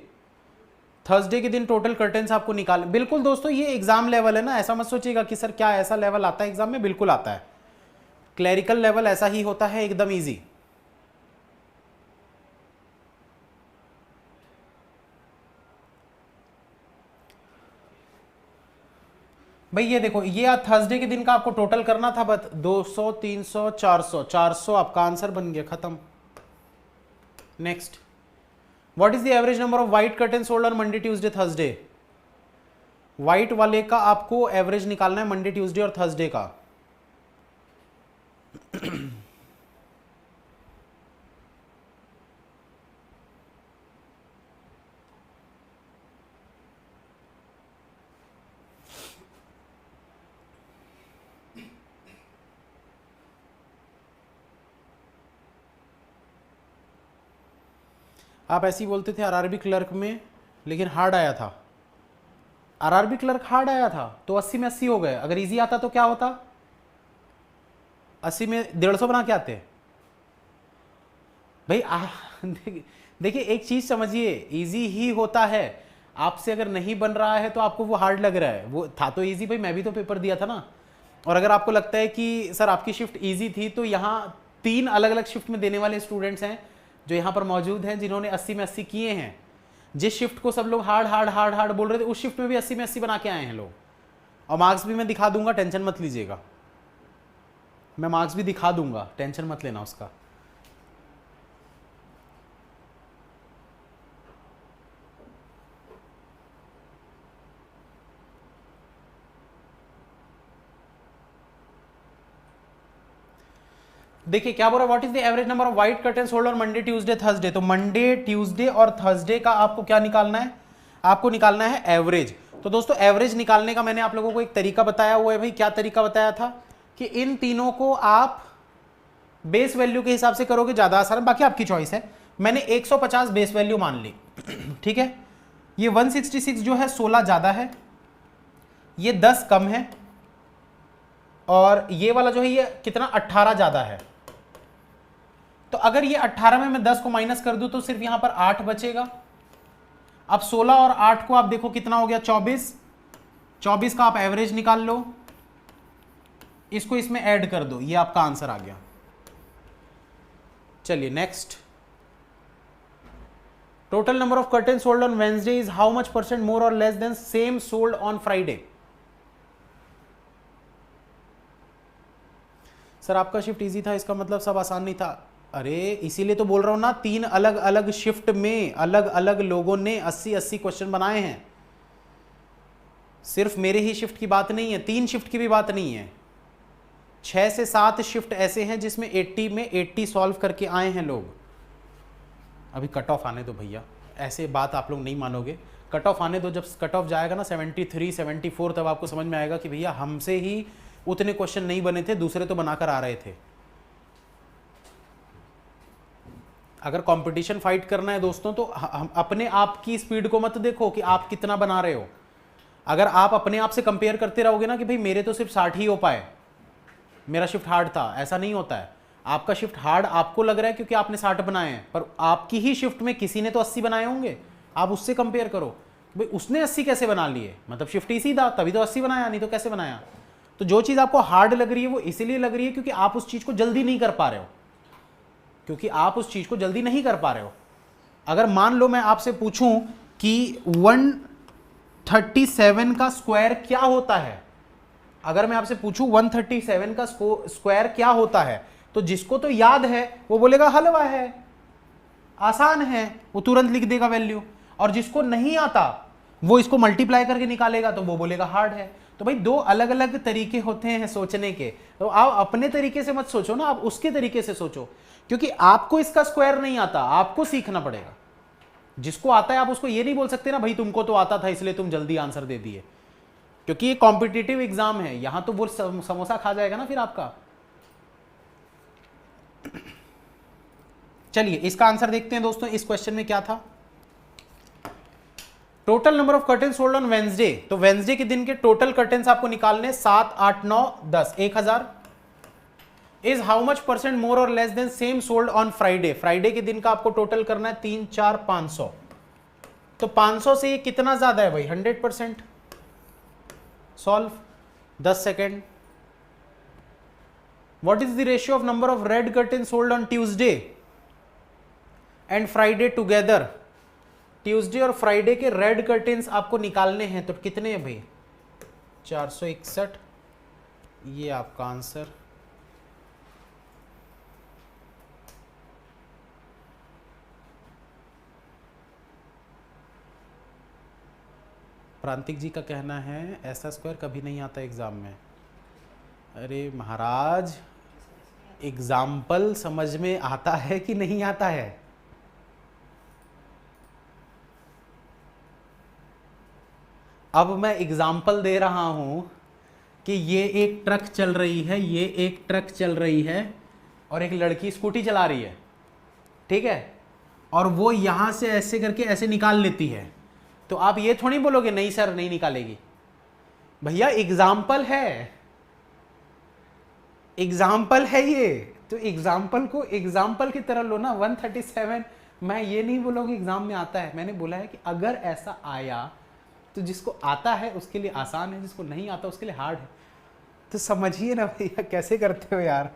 Thursday के दिन टोटल कर्टेन्स आपको निकाल। बिल्कुल दोस्तों ये एग्जाम लेवल है ना, ऐसा मत सोचिएगा कि सर क्या ऐसा लेवल आता है एग्जाम में, बिल्कुल आता है। क्लैरिकल लेवल ऐसा ही होता है, एकदम इजी। भाई ये देखो, ये आज थर्सडे के दिन का आपको टोटल करना था, बस 200 300 400 400 आपका आंसर बन गया, खत्म। Next, what is the average number of white curtain sold on Monday Tuesday Thursday. White वाले का आपको एवरेज निकालना है मंडे ट्यूसडे और थर्सडे का। आप ऐसे ही बोलते थे आरआरबी क्लर्क में, लेकिन हार्ड आया था। आरआरबी क्लर्क हार्ड आया था तो 80 में 80 हो गए। अगर इजी आता तो क्या होता, 80 में 150 बना के आते। भाई देखिए एक चीज समझिए, इजी ही होता है। आपसे अगर नहीं बन रहा है तो आपको वो हार्ड लग रहा है, वो था तो इजी। भाई मैं भी तो पेपर दिया था ना। और अगर आपको लगता है कि सर आपकी शिफ्ट इजी थी, तो यहाँ 3 अलग अलग शिफ्ट में देने वाले स्टूडेंट्स हैं जो यहाँ पर मौजूद हैं, जिन्होंने 80 में 80 किए हैं। जिस शिफ्ट को सब लोग हार्ड हार्ड हार्ड हार्ड बोल रहे थे, उस शिफ्ट में भी 80 में 80 बना के आए हैं लोग। और मार्क्स भी मैं दिखा दूंगा, टेंशन मत लीजिएगा। मैं मार्क्स भी दिखा दूंगा, टेंशन मत लेना उसका। देखिए क्या बोल रहा है, what is the average number of white curtain sold on Monday Tuesday Thursday. तो मंडे ट्यूसडे और थर्सडे का आपको क्या निकालना है, आपको निकालना है एवरेज। तो दोस्तों एवरेज निकालने का मैंने आप लोगों को एक तरीका बताया हुआ है। भाई क्या तरीका बताया था कि इन तीनों को आप बेस वैल्यू के हिसाब से करोगे, ज्यादा आसान है, बाकी आपकी चॉइस है। मैंने 150 बेस वैल्यू मान ली, ठीक है। ये 166 जो है 16 ज्यादा है, ये 10 कम है, और ये वाला जो है ये कितना 18 ज्यादा है। तो अगर ये 18 में मैं 10 को माइनस कर दूं तो सिर्फ यहां पर 8 बचेगा। अब 16 और 8 को आप देखो कितना हो गया, 24। 24 का आप एवरेज निकाल लो, इसको इसमें ऐड कर दो, ये आपका आंसर आ गया। चलिए next, total number of curtain sold on Wednesday is how much % more or less than same sold on Friday. Sir आपका शिफ्ट इजी था, इसका मतलब सब आसान नहीं था। अरे इसीलिए तो बोल रहा हूं ना, 3 अलग अलग शिफ्ट में अलग अलग लोगों ने 80-80 क्वेश्चन बनाए हैं। सिर्फ मेरे ही शिफ्ट की बात नहीं है, 3 शिफ्ट की भी बात नहीं है। 6 से 7 शिफ्ट ऐसे हैं जिसमें 80 में 80 सॉल्व करके आए हैं लोग। अभी कट ऑफ आने दो भैया, ऐसे बात आप लोग नहीं मानोगे। कट ऑफ आने दो, जब कट ऑफ जाएगा ना 73 74, तब आपको समझ में आएगा कि भैया हमसे ही उतने क्वेश्चन नहीं बने थे, दूसरे तो बनाकर आ रहे थे। अगर कंपटीशन फाइट करना है दोस्तों, तो हम अपने आप की स्पीड को मत देखो कि आप कितना बना रहे हो। अगर आप अपने आप से कंपेयर करते रहोगे ना कि भाई मेरे तो सिर्फ 60 ही हो पाए, मेरा शिफ्ट हार्ड था, ऐसा नहीं होता है। आपका शिफ्ट हार्ड आपको लग रहा है क्योंकि आपने 60 बनाए हैं, पर आपकी ही शिफ्ट में किसी ने तो 80 बनाए होंगे। आप उससे कंपेयर करो भाई उसने 80 कैसे बना लिए, मतलब शिफ्ट इसी था तभी तो 80 बनाया, नहीं तो कैसे बनाया। तो जो चीज़ आपको हार्ड लग रही है वो इसीलिए लग रही है क्योंकि आप उस चीज़ को जल्दी नहीं कर पा रहे हो, क्योंकि आप उस चीज़ को जल्दी नहीं कर पा रहे हो। अगर मान लो मैं आपसे पूछूं कि 137 का स्क्वायर क्या होता है, अगर मैं आपसे पूछूं 137 का स्क्वायर क्या होता है, तो जिसको तो याद है वो बोलेगा हलवा है, आसान है, वो तुरंत लिख देगा वैल्यू। और जिसको नहीं आता वो इसको मल्टीप्लाई करके निकालेगा तो वो बोलेगा हार्ड है। तो भाई दो अलग अलग तरीके होते हैं सोचने के, तो आप अपने तरीके से मत सोचो ना, आप उसके तरीके से सोचो, क्योंकि आपको इसका स्क्वायर नहीं आता, आपको सीखना पड़ेगा। जिसको आता है आप उसको ये नहीं बोल सकते ना भाई तुमको तो आता था इसलिए तुम जल्दी आंसर दे दिए, क्योंकि ये कॉम्पिटिटिव एग्जाम है, यहां तो वो समोसा खा जाएगा ना फिर आपका। चलिए इसका आंसर देखते हैं दोस्तों, इस क्वेश्चन में क्या था। Total number of curtain sold on Wednesday, तो वेंसडे के दिन के टोटल कर्टेन्स आपको निकालने 7, 8, 9, 10, 1000 is how much percent more or less than same sold on Friday. Friday के दिन का आपको टोटल करना है 3, 4, 500, तो 500 से ये कितना ज्यादा है भाई, 100%। Solve 10 second. What is the ratio of number of red curtain sold on Tuesday and Friday together. Tuesday और फ्राइडे के रेड कर्टेन्स आपको निकालने हैं, तो कितने हैं भाई, 461। ये आपका आंसर। प्रांतिक जी का कहना है ऐसा स्क्वायर कभी नहीं आता एग्जाम में। अरे महाराज, एग्जाम्पल समझ में आता है कि नहीं आता है। अब मैं एग्जाम्पल दे रहा हूं कि ये एक ट्रक चल रही है, ये एक ट्रक चल रही है और एक लड़की स्कूटी चला रही है, ठीक है, और वो यहां से ऐसे करके ऐसे निकाल लेती है, तो आप ये थोड़ी बोलोगे नहीं सर नहीं निकालेगी। भैया एग्जाम्पल है, एग्जाम्पल है ये, तो एग्जाम्पल को एग्जाम्पल की तरह लो ना। 137 मैं ये नहीं बोलूँगी एग्जाम में आता है, मैंने बोला है कि अगर ऐसा आया तो जिसको आता है उसके लिए आसान है, जिसको नहीं आता उसके लिए हार्ड है। तो समझिए ना भैया कैसे करते हो यार,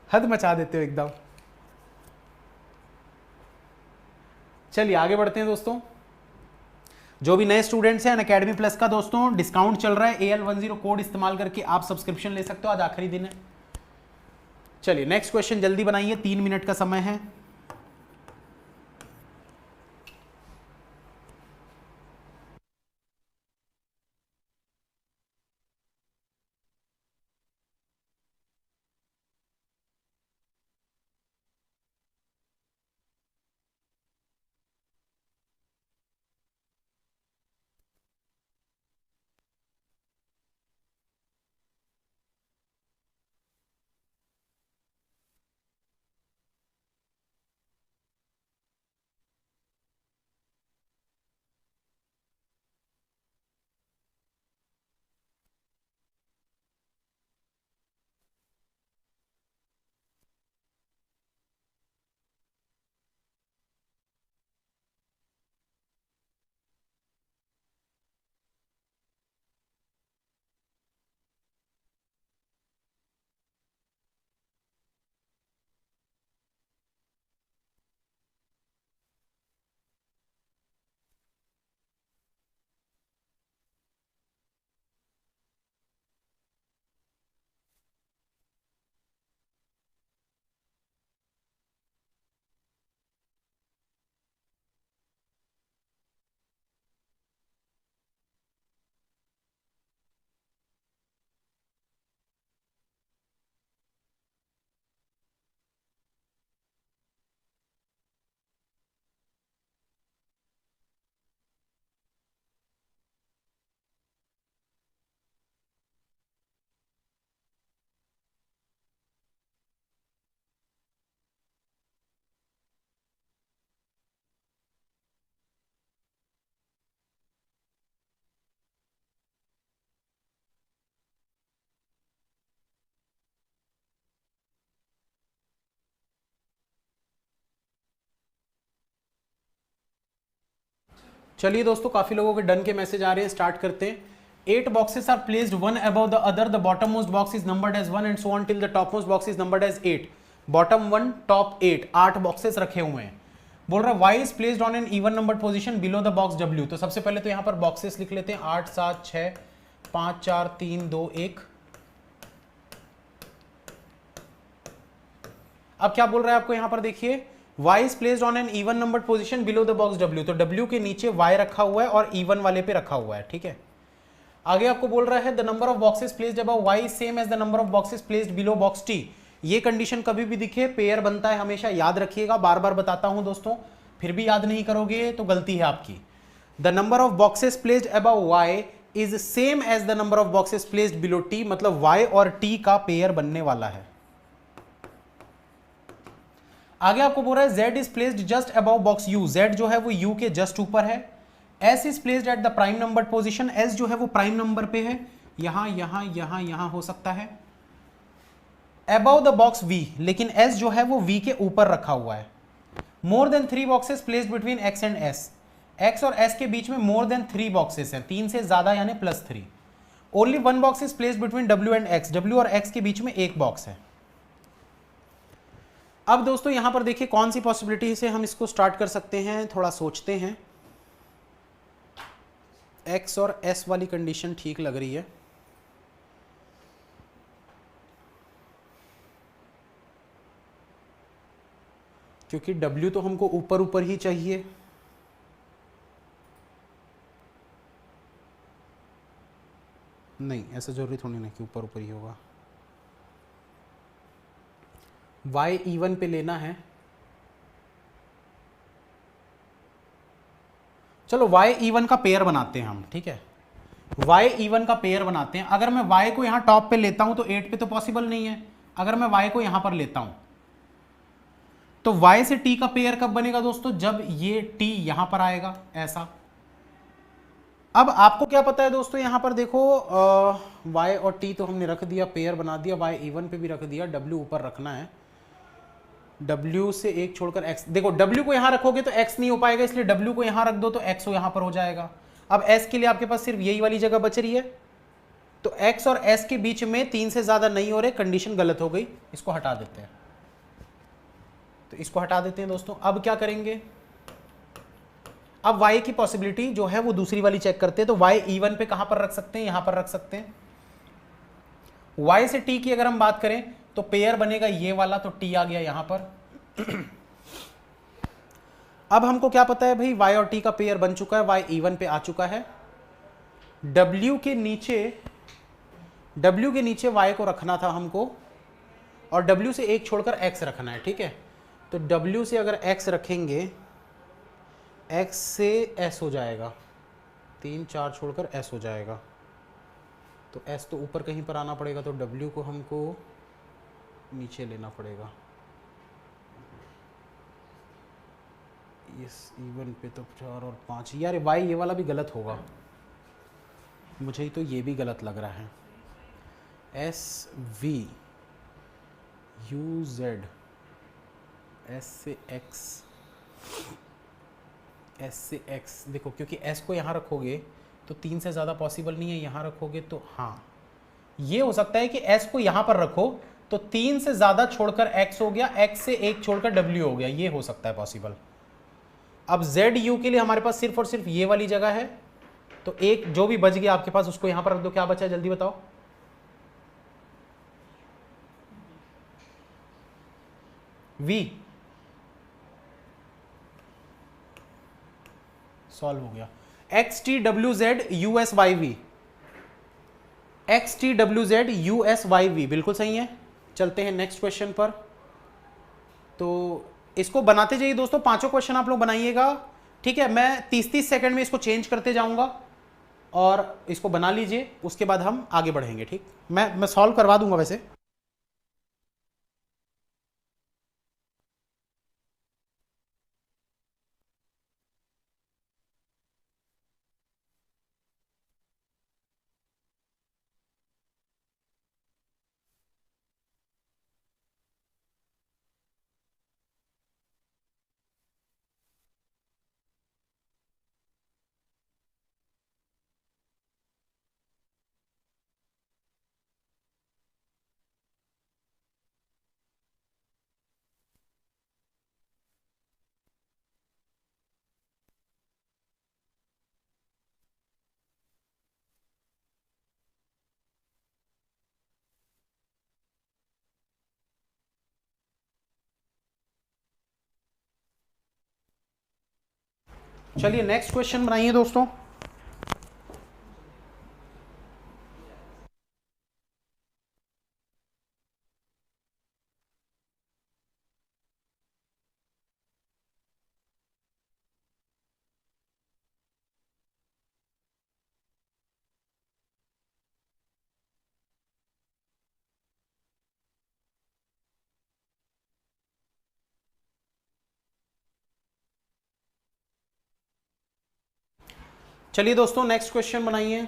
हद मचा देते हो एकदम। चलिए आगे बढ़ते हैं दोस्तों। जो भी नए स्टूडेंट्स हैं अनअकैडमी प्लस का दोस्तों डिस्काउंट चल रहा है, AL10 कोड इस्तेमाल करके आप सब्सक्रिप्शन ले सकते हो, आज आखिरी दिन है। चलिए नेक्स्ट क्वेश्चन जल्दी बनाइए, 3 मिनट का समय है। चलिए दोस्तों, काफी लोगों के डन के मैसेज आ रहे हैं, स्टार्ट करते हैं। 8 boxes are placed one above the other. The bottommost box is numbered as 1 and so on till the topmost box is numbered as 8. Bottom 1, top 8. 8 boxes रखे हुए हैं। बोल रहा है y is placed on an even numbered position below the box w. तो सबसे पहले तो यहां पर बॉक्सेस लिख लेते हैं, 8 7 6 5 4 3 2 1। अब क्या बोल रहा है आपको यहां पर देखिए, y is placed on an even numbered position below the box w. तो w के नीचे y रखा हुआ है और even वाले पे रखा हुआ है, ठीक है। आगे आपको बोल रहा है the number of boxes placed above y same as the number of boxes placed below box t। ये कंडीशन कभी भी दिखे पेयर बनता है, हमेशा याद रखिएगा, बार बार बताता हूं दोस्तों, फिर भी याद नहीं करोगे तो गलती है आपकी। The number of boxes placed above y is same as the number of boxes placed below t, मतलब y और t का पेयर बनने वाला है। आगे आपको बोल रहा है z is placed just above box u। z जो है वो u के जस्ट ऊपर है। s is placed at the prime number position. s जो है वो प्राइम नंबर पे है, यहां यहां यहां यहां हो सकता है। अबव द बॉक्स v, लेकिन s जो है वो v के ऊपर रखा हुआ है। More than 3 boxes placed between x and s। x और s के बीच में मोर देन 3 बॉक्सेस हैं, 3 से ज्यादा यानी +3। Only 1 box is placed between w and x। w और x के बीच में एक बॉक्स है। अब दोस्तों यहां पर देखिए कौन सी पॉसिबिलिटी से हम इसको स्टार्ट कर सकते हैं, थोड़ा सोचते हैं। x और s वाली कंडीशन ठीक लग रही है। क्योंकि w तो हमको ऊपर ऊपर ही चाहिए, नहीं ऐसा जरूरी थोड़ी ना कि ऊपर ऊपर ही होगा। y इवन पे लेना है, चलो y इवन का पेयर बनाते हैं हम, ठीक है। y इवन का पेयर बनाते हैं। अगर मैं y को यहां टॉप पे लेता हूं तो 8 पे तो पॉसिबल नहीं है। अगर मैं y को यहां पर लेता हूं तो y से t का पेयर कब बनेगा दोस्तों, जब ये t यहां पर आएगा ऐसा। अब आपको क्या पता है दोस्तों, यहां पर देखो y और t तो हमने रख दिया, पेयर बना दिया, y इवन पे भी रख दिया, w ऊपर रखना है। w से एक छोड़कर x, देखो w को यहां रखोगे तो x नहीं हो पाएगा, इसलिए w को यहां रख दो तो x यहां पर हो जाएगा। अब s के लिए आपके पास सिर्फ यही वाली जगह बच रही है, तो x और s के बीच में 3 से ज्यादा नहीं हो रहे, कंडीशन गलत हो गई, इसको हटा देते हैं। तो इसको हटा देते हैं दोस्तों। अब क्या करेंगे, अब y की पॉसिबिलिटी जो है वो दूसरी वाली चेक करते हैं। तो y इवन पे कहां पर रख सकते हैं, यहां पर रख सकते हैं। y से t की अगर हम बात करें तो पेयर बनेगा ये वाला, तो t आ गया यहां पर। अब हमको क्या पता है भाई, y और t का पेयर बन चुका है, y इवन पे आ चुका है। w के नीचे y को रखना था हमको, और w से एक छोड़कर x रखना है, ठीक है। तो w से अगर x रखेंगे, x से s हो जाएगा, 3 4 छोड़कर s हो जाएगा। तो s तो ऊपर कहीं पर आना पड़ेगा, तो w को हमको नीचे लेना पड़ेगा। इस इवन पे तो 4 और 5, यार y ये वाला भी गलत होगा, मुझे तो ये भी गलत लग रहा है। s v u z, s से x, देखो क्योंकि s को यहाँ रखोगे तो 3 से ज़्यादा पॉसिबल नहीं है, यहाँ रखोगे तो हाँ ये हो सकता है कि s को यहाँ पर रखो तो 3 से ज़्यादा छोड़कर x हो गया, x से एक छोड़कर w हो गया, ये हो सकता है पॉसिबल। अब z u के लिए हमारे पास सिर्फ और सिर्फ ये वाली जगह है, तो एक जो भी बच गया आपके पास उसको यहाँ पर रख दो। क्या बचा है जल्दी बताओ, v सॉल्व हो गया। X T W Z U S Y V, X T W Z U S Y V, बिल्कुल सही है। चलते हैं नेक्स्ट क्वेश्चन पर। तो इसको बनाते जाइए दोस्तों, पांचों क्वेश्चन आप लोग बनाइएगा, ठीक है। मैं 30-30 सेकंड में इसको चेंज करते जाऊंगा और इसको बना लीजिए, उसके बाद हम आगे बढ़ेंगे, ठीक। मैं सॉल्व करवा दूंगा वैसे। चलिए नेक्स्ट क्वेश्चन बनाइए दोस्तों। चलिए दोस्तों नेक्स्ट क्वेश्चन बनाइए।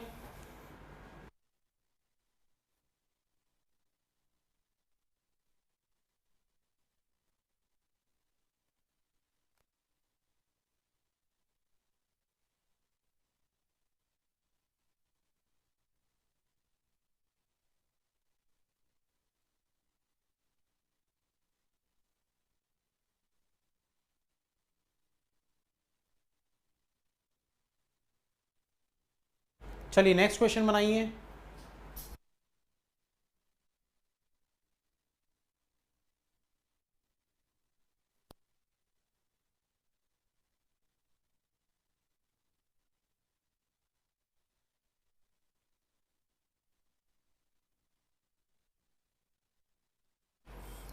चलिए नेक्स्ट क्वेश्चन बनाइए।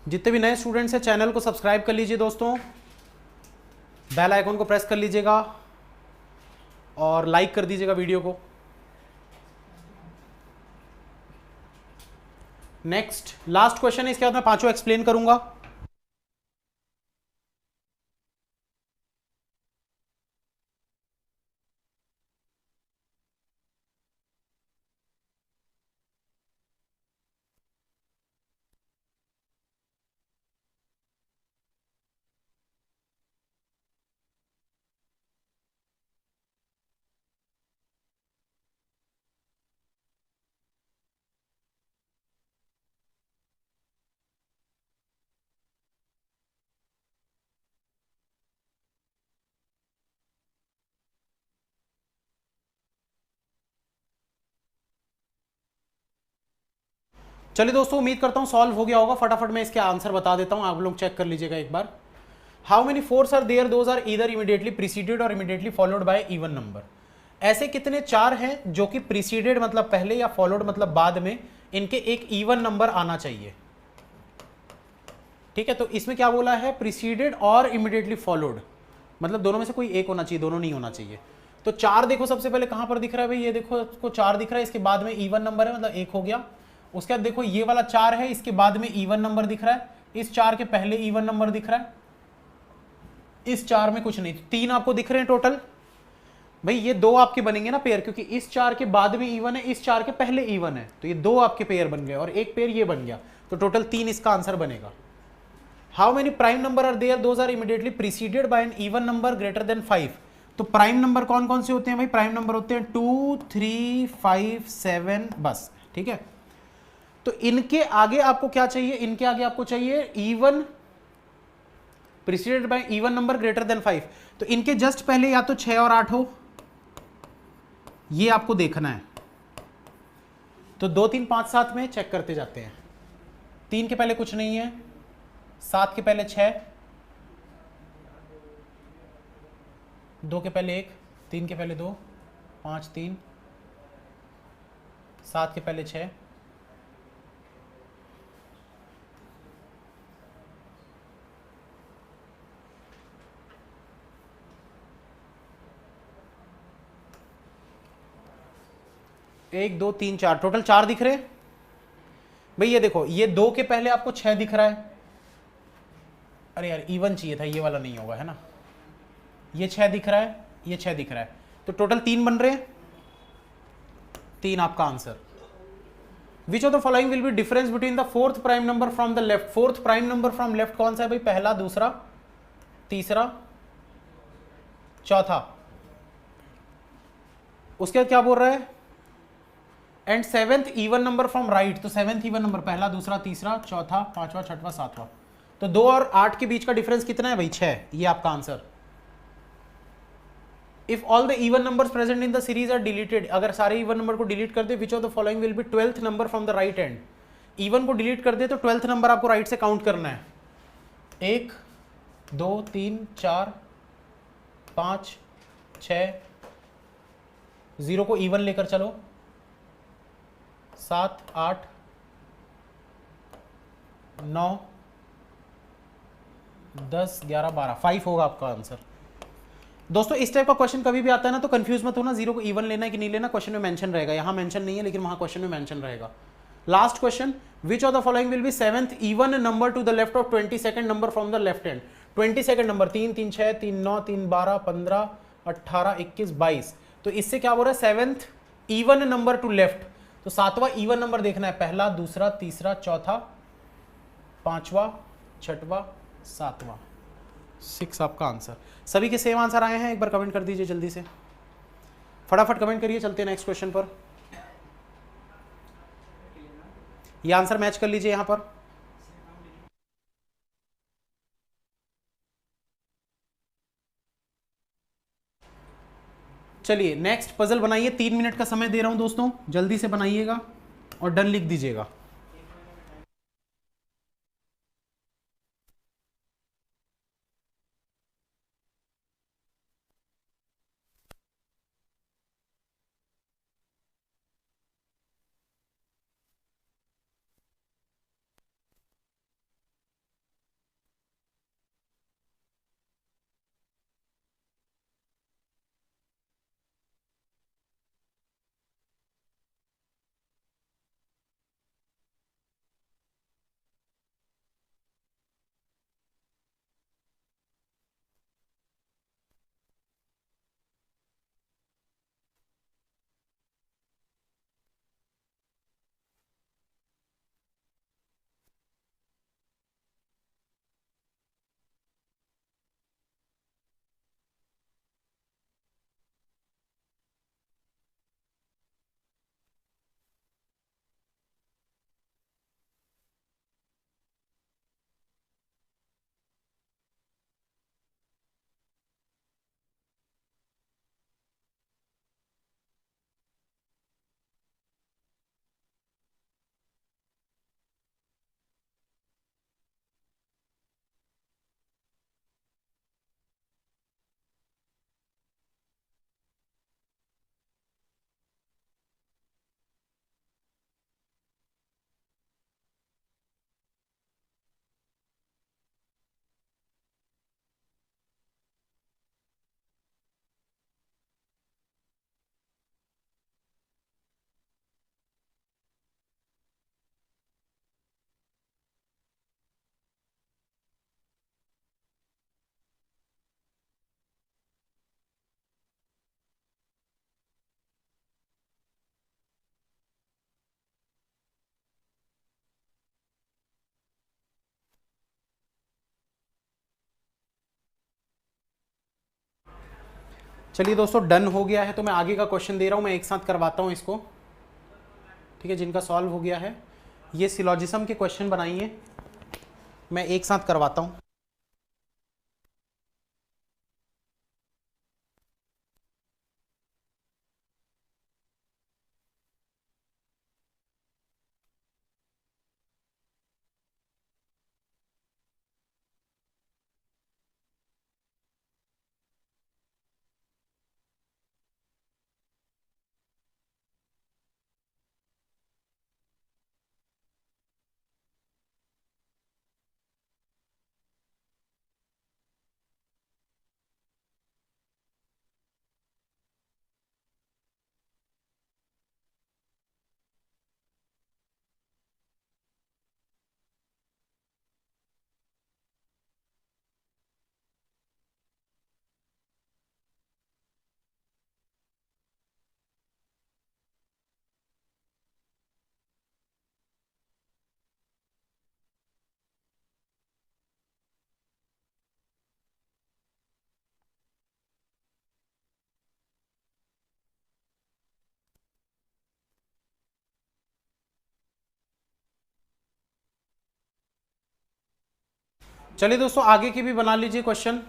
जितने भी नए स्टूडेंट्स हैं चैनल को सब्सक्राइब कर लीजिए दोस्तों, बेल आइकन को प्रेस कर लीजिएगा और लाइक कर दीजिएगा वीडियो को। नेक्स्ट लास्ट क्वेश्चन है, इसके बाद मैं पांचों एक्सप्लेन करूंगा। चलिए दोस्तों उम्मीद करता हूं सॉल्व हो गया होगा। फटाफट मैं इसके आंसर बता देता हूं, आप लोग चेक कर लीजिएगा एक बार। How many fours are there, those are either immediately preceded or immediately followed by even number. ऐसे कितने चार हैं जो कि प्रीसीडेड मतलब पहले या फॉलोड मतलब बाद में, इनके एक इवन नंबर आना चाहिए। ठीक है, तो इसमें क्या बोला है, प्रीसीडेड और इमीडिएटली फॉलोड, मतलब दोनों में से कोई एक होना चाहिए, दोनों नहीं होना चाहिए। तो चार देखो सबसे पहले कहां पर दिख रहा है भाई, ये देखो इसको चार दिख रहा है, इसके बाद में इवन नंबर है मतलब एक हो गया। उसके बाद देखो ये वाला चार है, इसके बाद में इवन नंबर दिख रहा है, इस चार के पहले इवन नंबर दिख रहा है, इस चार में कुछ नहीं, तीन आपको दिख रहे हैं टोटल। भाई ये दो आपके बनेंगे ना पेयर, क्योंकि इस चार के बाद में इवन है, इस चार के पहले इवन है, तो ये दो आपके पेयर बन गए और एक पेयर ये बन गया, तो टोटल तीन इसका आंसर बनेगा। How many prime number are there, those are immediately preceded by an even number greater than 5। तो प्राइम नंबर कौन कौन से होते हैं भाई, प्राइम नंबर होते हैं 2, 3, 5, 7 बस। ठीक है, तो इनके आगे आपको क्या चाहिए, इनके आगे आपको चाहिए even preceded by even number greater than 5। तो इनके जस्ट पहले या तो 6 और 8 हो, ये आपको देखना है। तो 2, 3, 5, 7 में चेक करते जाते हैं। 3 के पहले कुछ नहीं है, 7 के पहले 6, 2 के पहले 1, 3 के पहले 2, 5, 3, 7 के पहले 6, एक, दो, तीन, चार, टोटल 4 दिख रहे हैं भाई। ये देखो ये 2 के पहले आपको 6 दिख रहा है, अरे यार इवन चाहिए था, ये वाला नहीं होगा है ना। ये 6 दिख रहा है, ये 6 दिख रहा है, तो टोटल 3 बन रहे हैं, 3 आपका answer. Which of the following will B difference between the fourth prime number from the left. Fourth prime number from left कौन सा है भाई, पहला, दूसरा, तीसरा, चौथा। उसके बाद क्या बोल रहा है, and seventh even number from right. तो सेवेंथ इवन नंबर पहला, दूसरा, तीसरा, चौथा, पांचवा, छठवा, सातवां। तो 2 और 8 के बीच का डिफरेंस कितना है भाई, 6। ये आपका answer. If all the even numbers present in the series are deleted, अगर सारे इवन नंबर को डिलीट कर दे, which of the following will be 12th number from the right end. Even को डिलीट कर दे तो 12th नंबर आपको राइट से काउंट करना है। 1, 2, 3, 4, 5, 6, 0 को इवन लेकर चलो, 7, 8, 9, 10, 11, 12, 5 होगा आपका आंसर। दोस्तों इस टाइप का क्वेश्चन कभी भी आता है ना तो कंफ्यूज मत होना, 0 को इवन लेना है कि नहीं लेना, क्वेश्चन में मेंशन रहेगा। यहां मेंशन नहीं है लेकिन वहां क्वेश्चन में मेंशन रहेगा। Last question, which of the following will B seventh even number two the left of 22nd number from the left hand. 22nd number 3, 3, 6, 3, 9, 3, 12, 15, 18, 21, 22। तो इससे क्या बोल रहा है, seventh even number two left. तो सातवां इवन नंबर देखना है, पहला, दूसरा, तीसरा, चौथा, पांचवा, छठवा, सातवां। 6 आपका आंसर। सभी के सेम आंसर आए हैं, एक बार कमेंट कर दीजिए जल्दी से, फटाफट कमेंट करिए, चलते हैं नेक्स्ट क्वेश्चन पर। ये आंसर मैच कर लीजिए यहां पर। चलिए नेक्स्ट पजल बनाइए, 3 मिनट का समय दे रहा हूं दोस्तों, जल्दी से बनाइएगा और डन लिख दीजिएगा। चलिए दोस्तों डन हो गया है, तो मैं आगे का क्वेश्चन दे रहा हूं, मैं एक साथ करवाता हूं इसको, ठीक है। जिनका सॉल्व हो गया है, ये सिलॉजिज्म के क्वेश्चन बनाइए, मैं एक साथ करवाता हूं। चलिए दोस्तों आगे की भी बना लीजिए क्वेश्चन।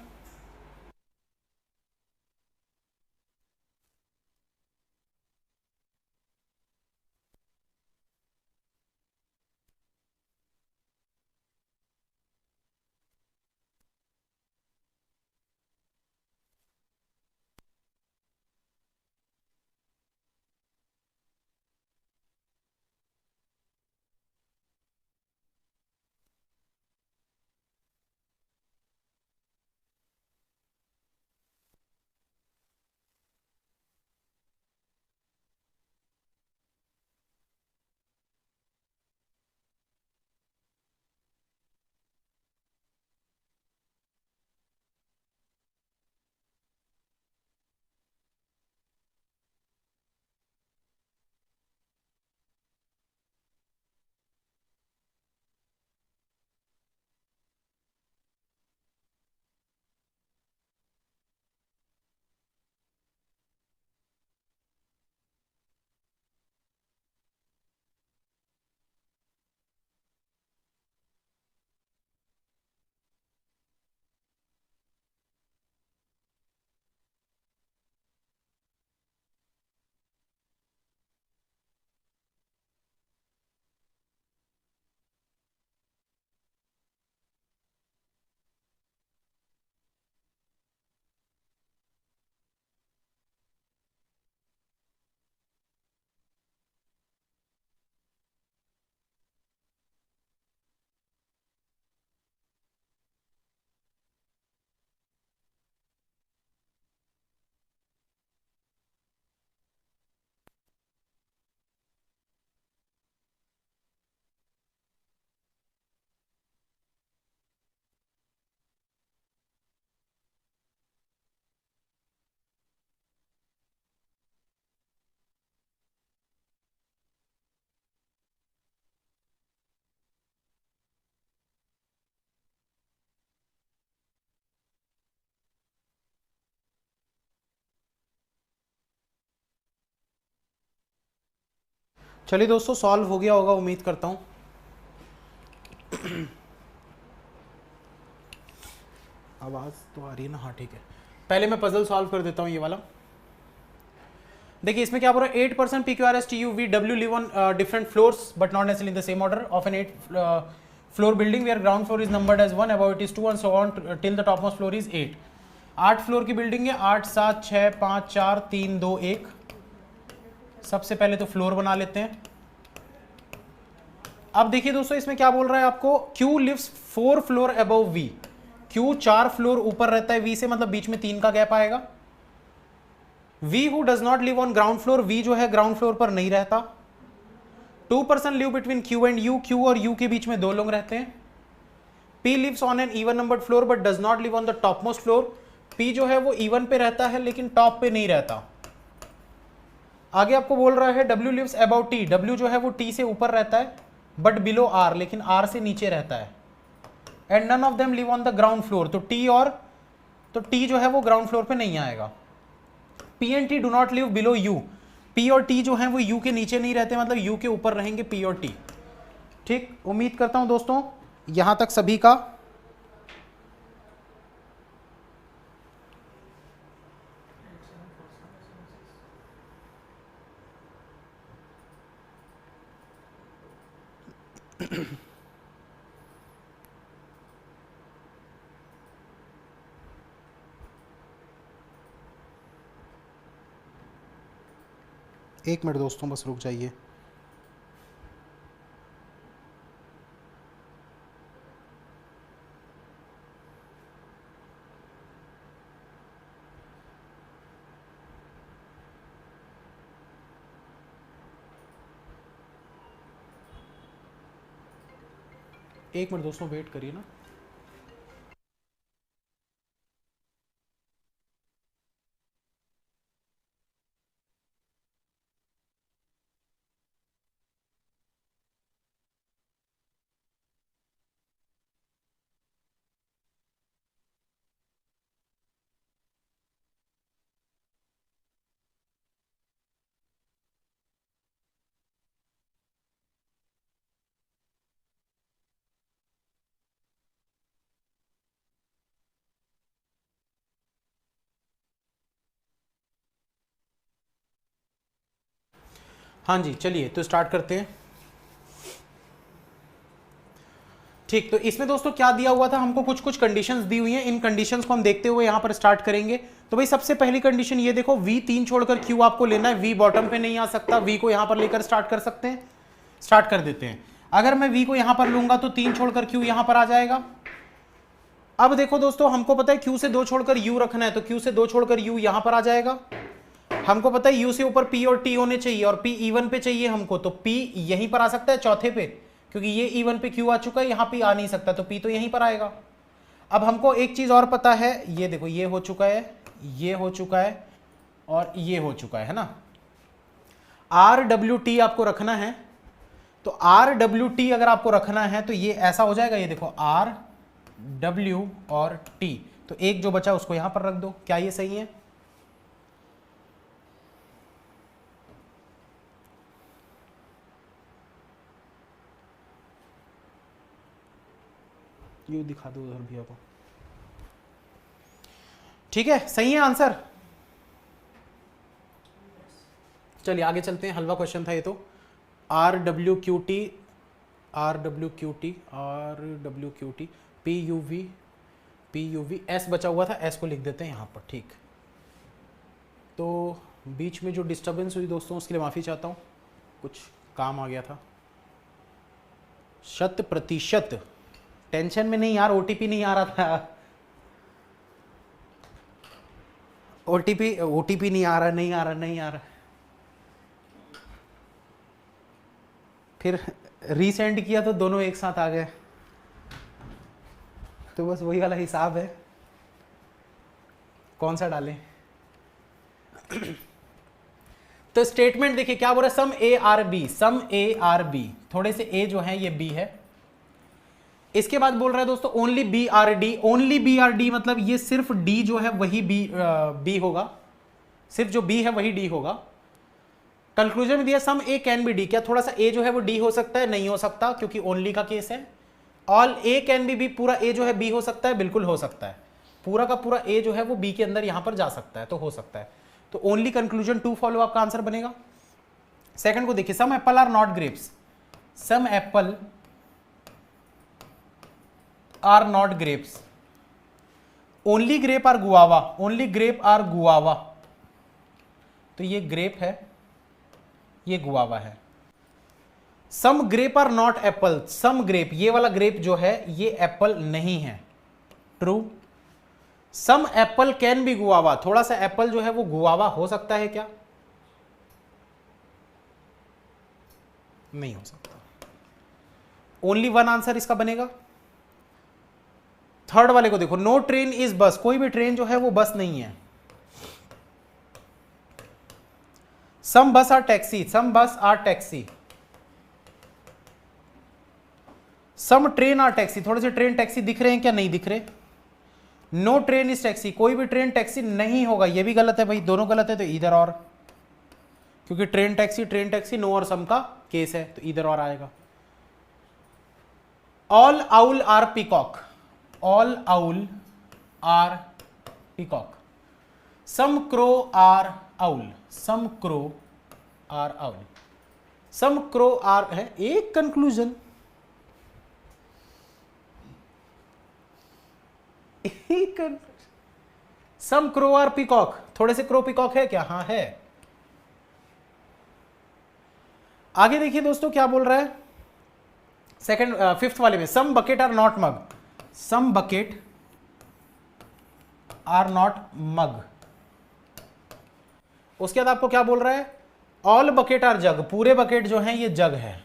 चलिए दोस्तों, सॉल्व हो गया होगा उम्मीद करता हूं। आवाज तो आ रही है ना? हाँ ठीक है। पहले मैं पजल सॉल्व कर देता हूं ये वाला। देखिए इसमें क्या बोल रहा है, 8% PQRS TUV W live on different floors but not necessarily in the same order of an 8 floor building where ground floor is numbered as 1, above it is 2 and so on till the topmost floor is 8। 8 floor की building है, 8 7 6 5 4 3 2 1। सबसे पहले तो floor बना लेते हैं। अब देखिए दोस्तों इसमें क्या बोल रहा है आपको, Q lives 4 floor above V। Q 4 floor ऊपर रहता है V से, मतलब बीच में 3 का गैप आएगा। V who does not live on ground floor, V जो है ग्राउंड फ्लोर पर नहीं रहता। 2% live between Q and U, Q और U के बीच में 2 लोग रहते हैं। P lives on an even numbered floor but does not live on the topmost floor, P जो है वो even पे रहता है लेकिन टॉप पे नहीं रहता। आगे आपको बोल रहा है W lives above T, W जो है वो T से ऊपर रहता है but below R, लेकिन R से नीचे रहता है। And none of them live on the ground floor, तो T जो है वो ग्राउंड फ्लोर पे नहीं आएगा। P and T do not live below U, P और T जो हैं वो U के नीचे नहीं रहते, मतलब U के ऊपर रहेंगे P और T। ठीक, उम्मीद करता हूं दोस्तों यहां तक सभी का एक मिनट दोस्तों बस रुक जाइए। एक मिनट दोस्तों वेट करिए ना। हाँ जी चलिए तो स्टार्ट करते हैं। ठीक, तो इसमें दोस्तों क्या दिया हुआ था, हमको कुछ कुछ कंडीशंस दी हुई हैं। इन कंडीशंस को हम देखते हुए यहां पर स्टार्ट करेंगे। तो भाई सबसे पहली कंडीशन ये देखो, V3 छोड़कर Q आपको लेना है। V बॉटम पे नहीं आ सकता, V को यहां पर लेकर स्टार्ट कर सकते हैं। स्टार्ट कर देते हैं। अगर मैं V को यहां पर लूंगा तो 3 छोड़कर Q यहां पर आ जाएगा। अब देखो दोस्तों हमको पता है Q से 2 छोड़कर U रखना है, तो Q से 2 छोड़कर U यहां पर आ जाएगा। हमको पता है U से ऊपर P और T होने चाहिए और P E1 पे चाहिए हमको, तो P यहीं पर आ सकता है चौथे पे, क्योंकि ये E1 पे Q आ चुका है, यहां P आ नहीं सकता, तो P तो यहीं पर आएगा। अब हमको एक चीज और पता है, ये देखो ये हो चुका है, ये हो चुका है और ये हो चुका है ना। RWT आपको रखना है, तो RWT अगर आपको रखना है तो ये ऐसा हो जाएगा, ये देखो RW और T, तो एक जो बचा उसको यहां पर रख दो। क्या ये सही है? ये दिखा दो उधर भैया को। ठीक है, सही है आंसर। चलिए आगे चलते हैं, हलवा क्वेश्चन था ये तो। RWQT PUV S बचा हुआ था, S को लिख देते हैं यहाँ पर। ठीक, तो बीच में जो डिस्टर्बेंस हुई दोस्तों उसके लिए माफ़ी चाहता हूँ, कुछ काम आ गया था। 100%। टेंशन में नहीं यार, OTP नहीं आ रहा था। OTP नहीं आ रहा। फिर रीसेंड किया तो दोनों एक साथ आ गए, तो बस वही वाला हिसाब है, कौन सा डालें। तो स्टेटमेंट देखिए क्या बोल रहा है, सम ए आर बी, थोड़े से ए जो है ये बी है। इसके बाद बोल रहा है दोस्तों ओनली बी आर डी, मतलब ये सिर्फ डी जो है वही बी होगा, सिर्फ जो बी है वही डी होगा। कंक्लूजन में दिया सम ए कैन बी डी, क्या थोड़ा सा ए जो है वो डी हो सकता है? नहीं हो सकता, क्योंकि ओनली का केस है। All A can be B, पूरा ए जो है बी हो सकता है? बिल्कुल हो सकता है, पूरा का पूरा ए जो है वो बी के अंदर यहां पर जा सकता है, तो हो सकता है। तो ओनली कंक्लूजन टू फॉलो आपका आंसर बनेगा। सेकंड को देखिए, some apple are not grapes, some apple are not grapes, only grape are guava, only grape are guava, तो ये ग्रेप है, ये गुआवा है। Some grape are not apple, some grape, ये वाला ग्रेप जो है ये एप्पल नहीं है, true. Some apple can be guava, थोड़ा सा एप्पल जो है वो गुआवा हो सकता है क्या? नहीं हो सकता, ओनली वन आंसर इसका बनेगा। थर्ड वाले को देखो, नो ट्रेन इज बस, कोई भी ट्रेन जो है वो बस नहीं है। सम bus are taxi, some bus are taxi, some train are taxi, थोड़े से ट्रेन टैक्सी दिख रहे हैं क्या? नहीं दिख रहे। नो ट्रेन इज टैक्सी, कोई भी ट्रेन टैक्सी नहीं होगा, ये भी गलत है भाई, दोनों गलत है, तो इधर और, क्योंकि ट्रेन टैक्सी नो और सम का केस है, तो इधर और आएगा। All owl are peacock, all owl are peacock, some crow are owl, some crow are owl, some crow are है एक conclusion, some crow are peacock, थोड़े से क्रो पिकॉक है क्या? हाँ है। आगे देखिए दोस्तों क्या बोल रहा है सेकंड फिफ्थ वाले में, some bucket are not mug, some bucket are not mug. उसके बाद आपको क्या बोल रहा है? ऑल बकेट आर जग, पूरे बकेट जो हैं ये जग है।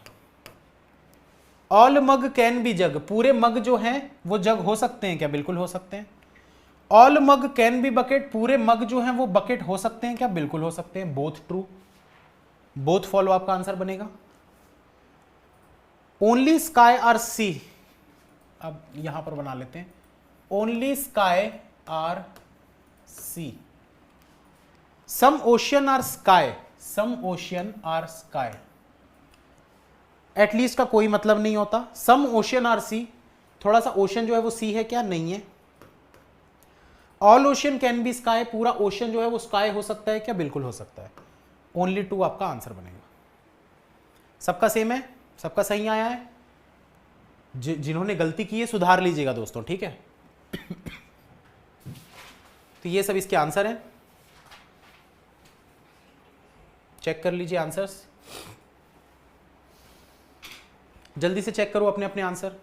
ऑल मग कैन बी जग, पूरे मग जो हैं वो जग हो सकते हैं क्या? बिल्कुल हो सकते हैं। All mug can be bucket, पूरे मग जो हैं वो बकेट हो सकते हैं क्या? बिल्कुल हो सकते हैं, बोथ ट्रू, बोथ फॉलो आपका आंसर बनेगा। ओनली स्काई आर सी, अब यहां पर बना लेते हैं, only sky are sea, some ocean are sky, some ocean are sky, at least का कोई मतलब नहीं होता। सम ओशियन आर सी, थोड़ा सा ओशियन जो है वो सी है क्या? नहीं है। All ocean can be sky, पूरा ओशियन जो है वो स्काई हो सकता है क्या? बिल्कुल हो सकता है, ओनली टू आपका आंसर बनेगा। सबका सेम है, सबका सही आया है। जिन्होंने गलती की है सुधार लीजिएगा दोस्तों, ठीक है। तो ये सब इसके आंसर हैं, चेक कर लीजिए आंसर्स, जल्दी से चेक करो अपने अपने आंसर।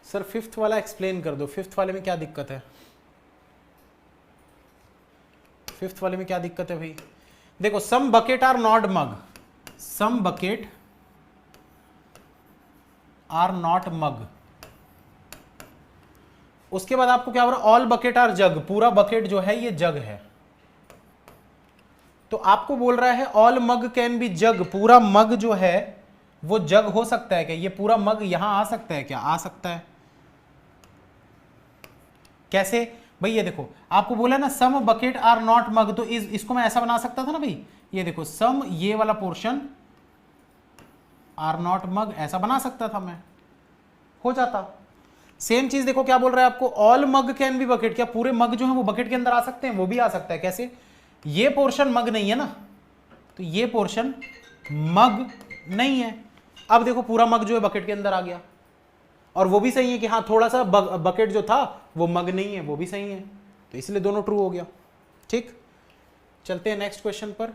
सर फिफ्थ वाला एक्सप्लेन कर दो, फिफ्थ वाले में क्या दिक्कत है? फिफ्थ वाले में क्या दिक्कत है भाई? देखो, some bucket are not mug, some bucket are not mug, उसके बाद आपको क्या हो रहा है? ऑल बकेट आर जग, पूरा बकेट जो है ये जग है, तो आपको बोल रहा है ऑल मग कैन बी जग, पूरा मग जो है वो जग हो सकता है क्या? ये पूरा मग यहां आ सकता है क्या? आ सकता है। कैसे भाई? ये देखो, आपको बोला ना सम बकेट आर नॉट मग, तो इसको मैं ऐसा बना सकता था ना भाई, ये देखो सम, ये वाला पोर्शन आर नॉट मग, ऐसा बना सकता था मैं, हो जाता। सेम चीज देखो क्या बोल रहा है आपको, all mug can be bucket, क्या पूरे मग जो है वो बकेट के अंदर आ सकते हैं? वो भी आ सकता है। कैसे? ये पोर्शन मग नहीं है ना, तो ये पोर्शन मग नहीं है। अब देखो पूरा मग जो है बकेट के अंदर आ गया, और वो भी सही है कि हाँ थोड़ा सा बकेट जो था वो मग नहीं है, वो भी सही है, तो इसलिए दोनों ट्रू हो गया। ठीक, चलते हैं नेक्स्ट क्वेश्चन पर।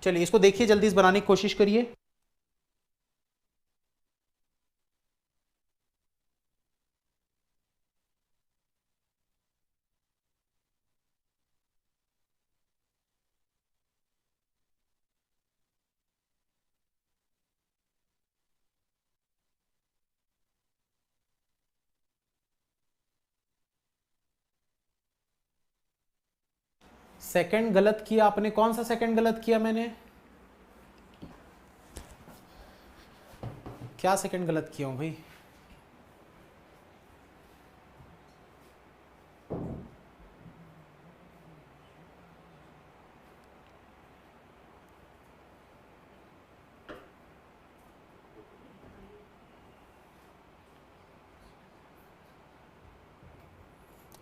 चलिए इसको देखिए, जल्दी से बनाने की कोशिश करिए। सेकंड गलत किया आपने, कौन सा सेकंड गलत किया मैंने? क्या सेकंड गलत किया हूँ भाई?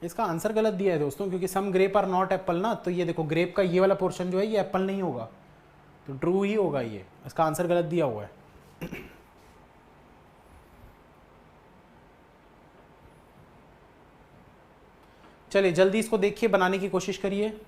इसका आंसर गलत दिया है दोस्तों, क्योंकि सम ग्रेप आर नॉट एप्पल ना, तो ये देखो ग्रेप का ये वाला पोर्शन जो है ये एप्पल नहीं होगा, तो ट्रू ही होगा ये। इसका आंसर गलत दिया हुआ है। चलिए जल्दी इसको देखिए, बनाने की कोशिश करिए।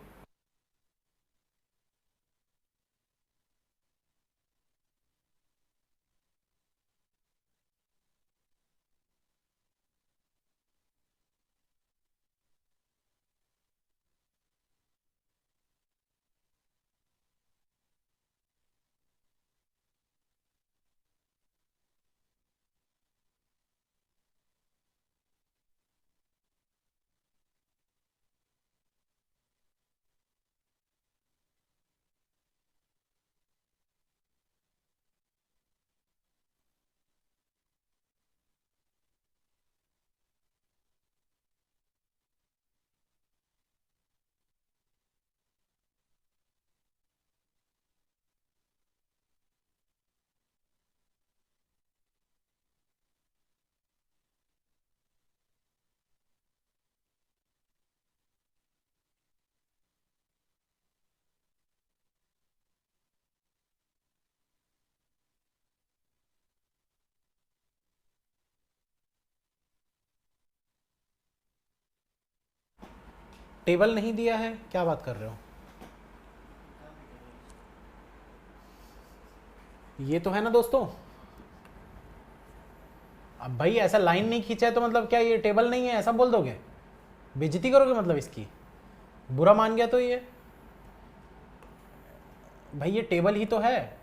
टेबल नहीं दिया है, क्या बात कर रहे हो? ये तो है ना दोस्तों। अब भाई ऐसा लाइन नहीं खींचा है तो मतलब क्या ये टेबल नहीं है ऐसा बोल दोगे? बेइज्जती करोगे मतलब इसकी? बुरा मान गया तो ये भाई ये टेबल ही तो है।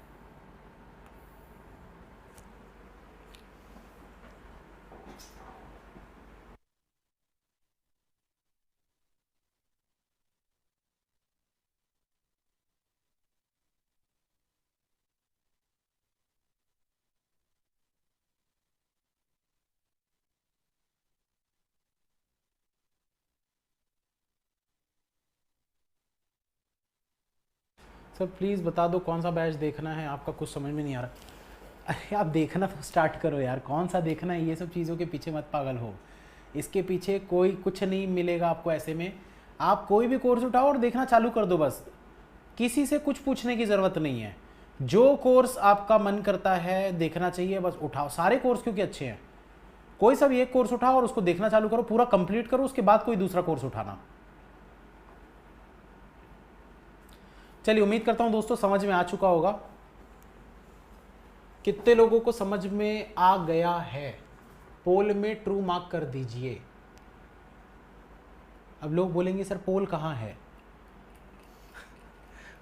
सर प्लीज़ बता दो कौन सा बैच देखना है, आपका कुछ समझ में नहीं आ रहा। अरे आप देखना तो स्टार्ट करो यार, कौन सा देखना है, ये सब चीज़ों के पीछे मत पागल हो। इसके पीछे कोई कुछ नहीं मिलेगा आपको ऐसे में। आप कोई भी कोर्स उठाओ और देखना चालू कर दो बस, किसी से कुछ पूछने की ज़रूरत नहीं है। जो कोर्स आपका मन करता है देखना चाहिए बस उठाओ। सारे कोर्स क्योंकि अच्छे हैं, कोई सा भी एक कोर्स उठाओ और उसको देखना चालू करो, पूरा कंप्लीट करो, उसके बाद कोई दूसरा कोर्स उठाना। चलिए उम्मीद करता हूं दोस्तों समझ में आ चुका होगा। कितने लोगों को समझ में आ गया है? पोल में ट्रू मार्क कर दीजिए। अब लोग बोलेंगे सर पोल कहाँ है?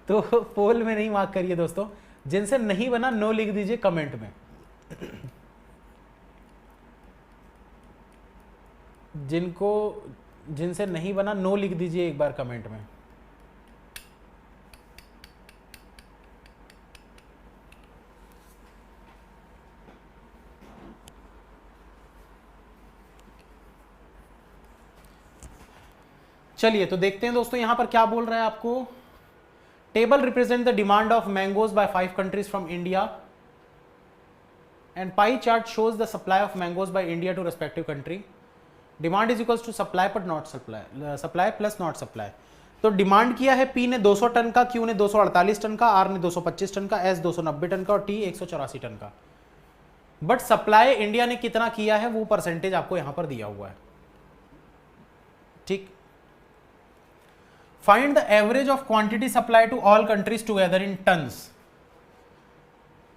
तो पोल में नहीं मार्क करिए दोस्तों। जिनसे नहीं बना नो लिख दीजिए कमेंट में। जिनसे नहीं बना नो लिख दीजिए एक बार कमेंट में। चलिए तो देखते हैं दोस्तों यहां पर क्या बोल रहा है आपको। Table represent the demand of mangoes by 5 countries from India and pie chart shows the supply of mangoes by India to respective country. Demand is equals to supply but not supply, supply plus not supply. तो demand किया है P ने 200 ton का, Q ने 248 ton का, are ने 225 ton का, S 290 ton का और टी 184 टन का। बट सप्लाई इंडिया ने कितना किया है वो परसेंटेज आपको यहां पर दिया हुआ है। ठीक, find the average of quantity supply to all countries together in tons.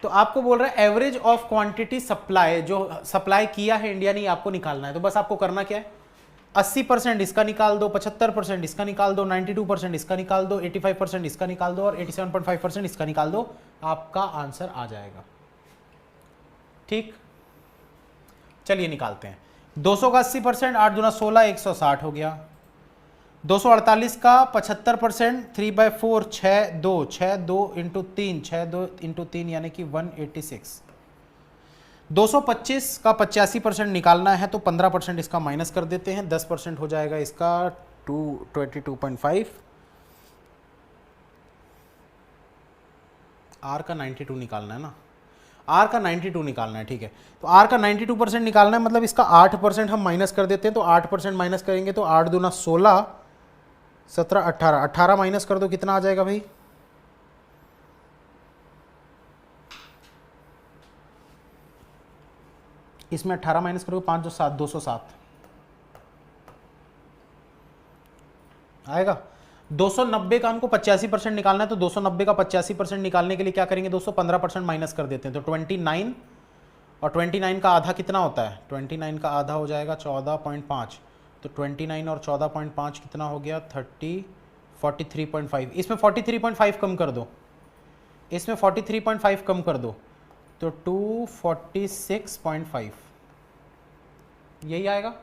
तो आपको बोल रहा है एवरेज ऑफ क्वांटिटी सप्लाई, जो सप्लाई किया है इंडिया ने आपको निकालना है। तो बस आपको करना क्या है, 80% इसका निकाल दो, 75% इसका निकाल दो, 92% इसका निकाल दो, 85% इसका निकाल दो और 87.5% इसका निकाल दो, आपका आंसर आ जाएगा। ठीक, चलिए निकालते हैं। 200 का 80%, 8 दूना 16, 160 हो गया। 248 का 75%, 3/4, 6 2 इंटू 3, 6 2 इंटू 3 यानी कि 186। 225 का 85% निकालना है तो 15% इसका माइनस कर देते हैं, 10% हो जाएगा इसका 22.5। आर का 92 निकालना है ना, आर का 92 निकालना है, ठीक है। तो आर का 92% निकालना है, मतलब इसका 8% हम माइनस कर देते हैं। तो 8% माइनस करेंगे तो 8 दूना 16, 17, 18, 18 माइनस कर दो, कितना आ जाएगा भाई? इसमें 18 माइनस करोगे 5 जो 7, 207 आएगा। 290 का हमको 85% निकालना है, तो 290 का 85% निकालने के लिए क्या करेंगे दोस्तों? 15% माइनस कर देते हैं। तो 29, और 29 का आधा कितना होता है? 29 का आधा हो जाएगा 14.5। तो 29 और 14.5 कितना हो गया? 30, 43.5। इसमें 43.5 कम कर दो, इसमें 43.5 कम कर दो, तो 246.5 यही आएगा।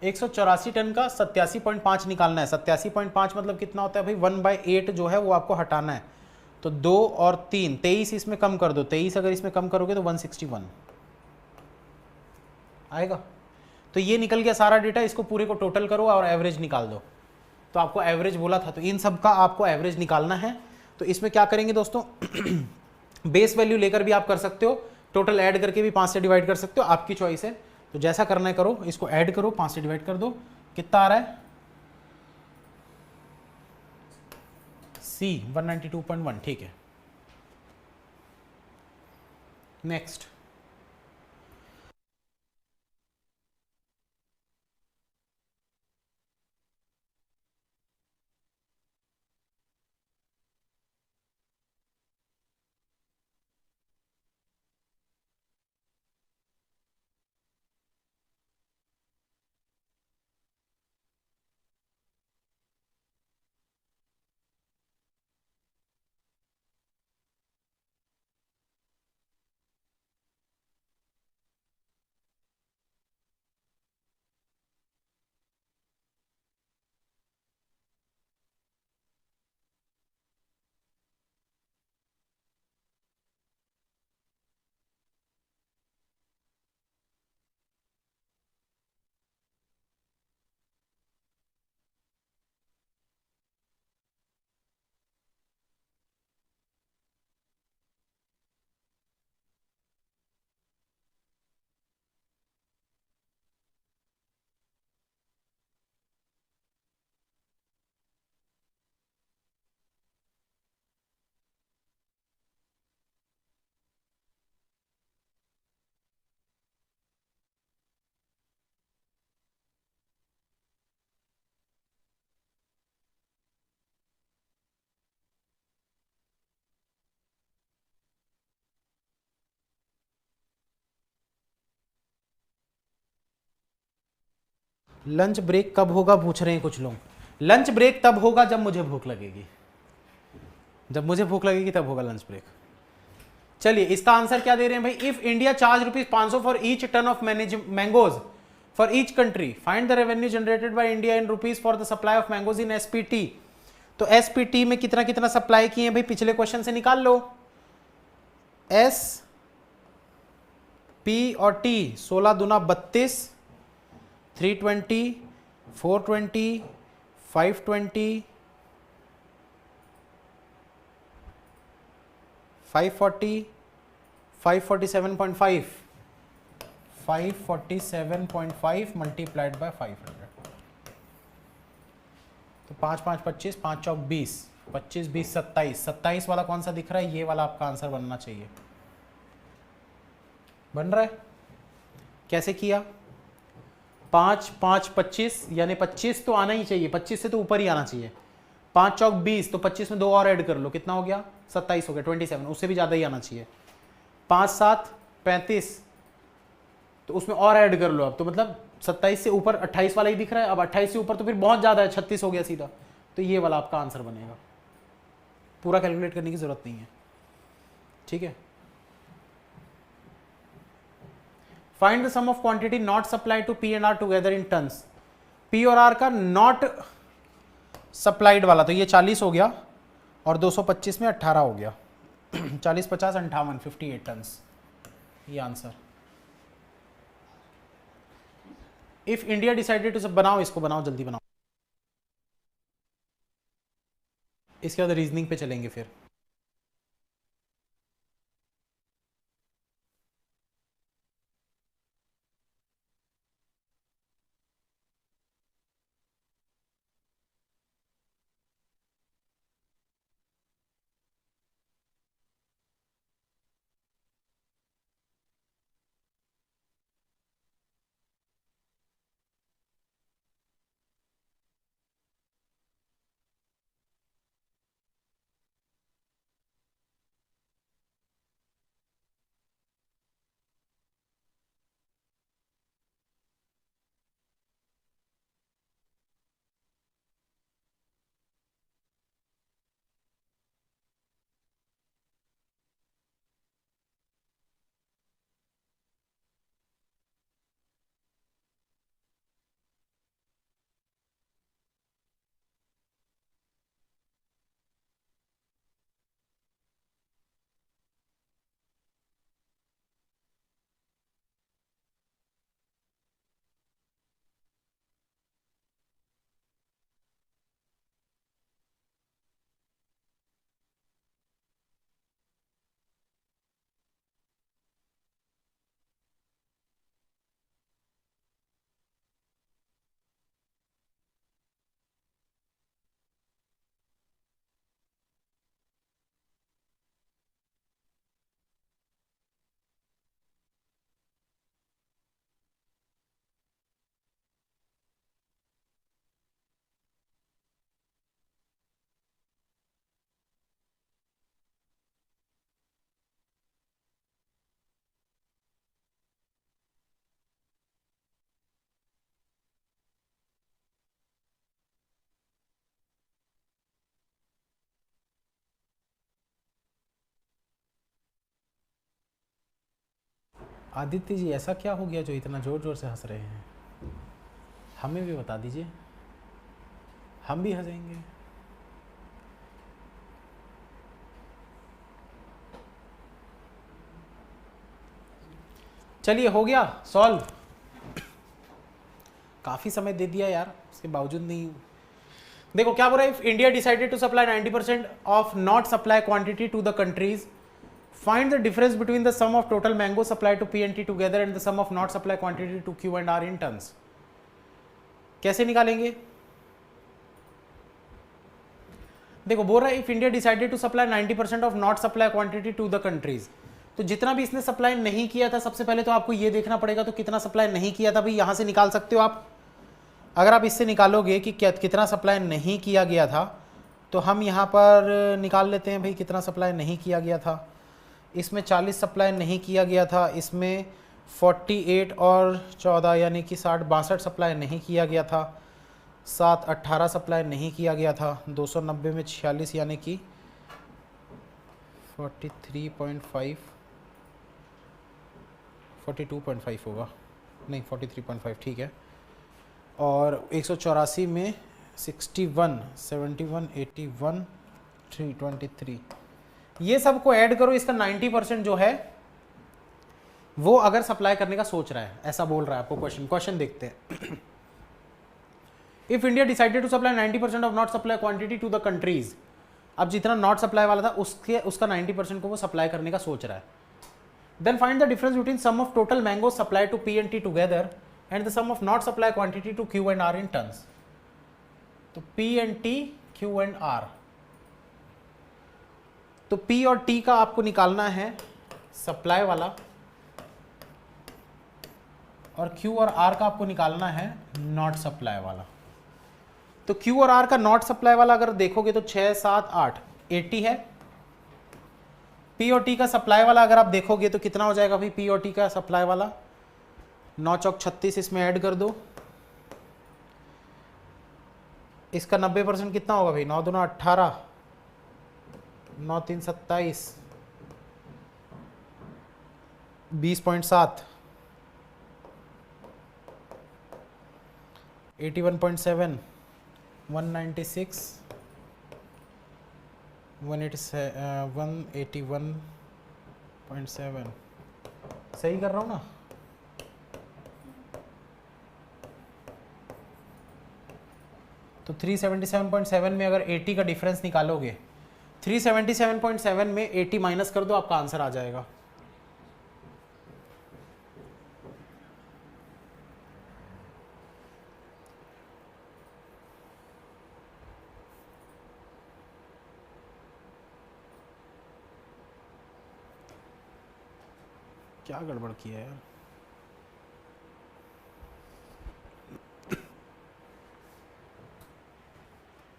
184 टन का 87.5 निकालना है। 87.5 मतलब कितना होता है भाई? 1/8 जो है वो आपको हटाना है। तो 2 और 3, 23 इसमें कम कर दो, 23 अगर इसमें कम करोगे तो 161 आएगा। तो ये निकल गया सारा डेटा। इसको पूरे को टोटल करो और एवरेज निकाल दो। तो आपको एवरेज बोला था, तो इन सब का आपको एवरेज निकालना है। तो इसमें क्या करेंगे दोस्तों? बेस वैल्यू लेकर भी आप कर सकते हो, टोटल ऐड करके भी 5 से डिवाइड कर सकते हो, आपकी चॉइस है। तो जैसा करना है करो, इसको ऐड करो, 5 से डिवाइड कर दो, कितना आ रहा है? सी 192.1, ठीक है। नेक्स्ट, लंच ब्रेक कब होगा पूछ रहे हैं कुछ लोग। लंच ब्रेक तब होगा जब मुझे भूख लगेगी, जब मुझे भूख लगेगी तब होगा लंच ब्रेक। चलिए इसका आंसर क्या दे रहे हैं भाई? If India charge ₹500 for each ton of mangoes for each country, find the revenue generated by India in rupees for the supply of mangoes in SPT. तो एसपीटी में कितना कितना सप्लाई किए भाई? पिछले क्वेश्चन से निकाल लो। एस पी और टी 16 दूना 32, 320, 420, 520, 540, 547.5, 547.5 मल्टीप्लाइड बाय 500। तो 5 5 25, 5 चौक 20, 25 20 27, 27 वाला कौन सा दिख रहा है? ये वाला आपका आंसर बनना चाहिए। बन रहा है? कैसे किया? 5 5 25, यानी 25 तो आना ही चाहिए, 25 से तो ऊपर ही आना चाहिए। 5 चौक 20, तो 25 में 2 और ऐड कर लो, कितना हो गया? 27 हो गया, 27, उससे भी ज़्यादा ही आना चाहिए। 5 7 35, तो उसमें और ऐड कर लो अब, तो मतलब 27 से ऊपर 28 वाला ही दिख रहा है। अब 28 से ऊपर तो फिर बहुत ज़्यादा है, 36 हो गया सीधा। तो ये वाला आपका आंसर बनेगा, पूरा कैलकुलेट करने की ज़रूरत नहीं है, ठीक है। Find the sum of quantity not supply to P and R together in tons. P और आर का नॉट सप्लाइड वाला, तो ये 40 हो गया, और 225 में 18 हो गया। 40 50 58, 58 टन्स। ये answer. If India decided to, सब बनाओ, इसको बनाओ, जल्दी बनाओ, इसके बाद रीजनिंग पे चलेंगे फिर। आदित्य जी, ऐसा क्या हो गया जो इतना जोर जोर से हंस रहे हैं? हमें भी बता दीजिए, हम भी हंसेंगे। चलिए, हो गया सॉल्व। काफी समय दे दिया यार, उसके बावजूद नहीं। देखो क्या बोल रहा है, if India decided to supply 90% of not supply quantity to the countries, find the difference between the sum of total mango supply to P and T together and the sum of not supply quantity to Q and R in tons। कैसे निकालेंगे? देखो बोल रहा है if India decided to supply 90% of not supply quantity to the countries, तो जितना भी इसने सप्लाई नहीं किया था, सबसे पहले तो आपको ये देखना पड़ेगा तो कितना सप्लाई नहीं किया था भाई। यहां से निकाल सकते हो आप, अगर आप इससे निकालोगे कि कितना सप्लाई नहीं किया गया था, तो हम यहां पर निकाल लेते हैं भाई कितना सप्लाई नहीं किया गया था। इसमें 40 सप्लाई नहीं किया गया था, इसमें 48 और 14 यानी कि 62 सप्लाई नहीं किया गया था, 18 सप्लाई नहीं किया गया था, 290 में 46 यानी कि 42.5 होगा, नहीं 43.5 ठीक है, और 184 में 61, 71, 81, 323, ये सब को ऐड करो, इसका 90% जो है वो अगर सप्लाई करने का सोच रहा है, ऐसा बोल रहा है आपको क्वेश्चन देखते हैं। If India decided to supply 90% of not supply quantity to the countries, अब जितना नॉट सप्लाई वाला था उसका 90% को वो सप्लाई करने का सोच रहा है। Then find the difference between sum of total mango supply to P and T together and the sum of not supply quantity to Q and R in tons. तो P and T, Q and R, तो P और T का आपको निकालना है supply वाला, और Q और R का आपको निकालना है नॉट सप्लाई वाला। तो Q और R का नॉट सप्लाई वाला अगर देखोगे तो 6, 7, 8, 80 है। P और T का सप्लाई वाला अगर आप देखोगे तो कितना हो जाएगा भाई? P और T का सप्लाई वाला 9 चौक 36, इसमें ऐड कर दो, इसका 90% कितना होगा भाई? 9 दूना 18, 9 3 27, 20.7, 81.7, 196, 181.7, सही कर रहा हूँ ना? तो 377.7 में अगर 80 का डिफरेंस निकालोगे, 377.7 में 80 माइनस कर दो, आपका आंसर आ जाएगा। क्या गड़बड़ किया है यार?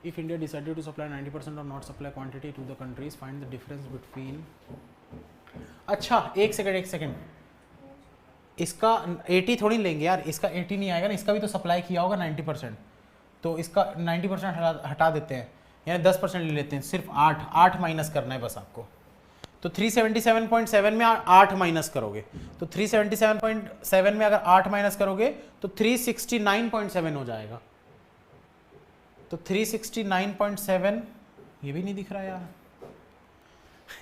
If India decided to supply 90% or not supply quantity to the countries, find the difference between। अच्छा एक सेकंड, इसका 80 थोड़ी लेंगे यार, इसका 80 नहीं आएगा ना, इसका भी तो सप्लाई किया होगा 90%, तो इसका 90% हटा देते हैं, यानी 10% ले लेते हैं, सिर्फ 8 माइनस करना है बस आपको। तो 377.7 में 8 माइनस करोगे, तो 377.7 में अगर 8 माइनस करोगे तो 369.7 हो जाएगा। तो 369.7 ये भी नहीं दिख रहा यार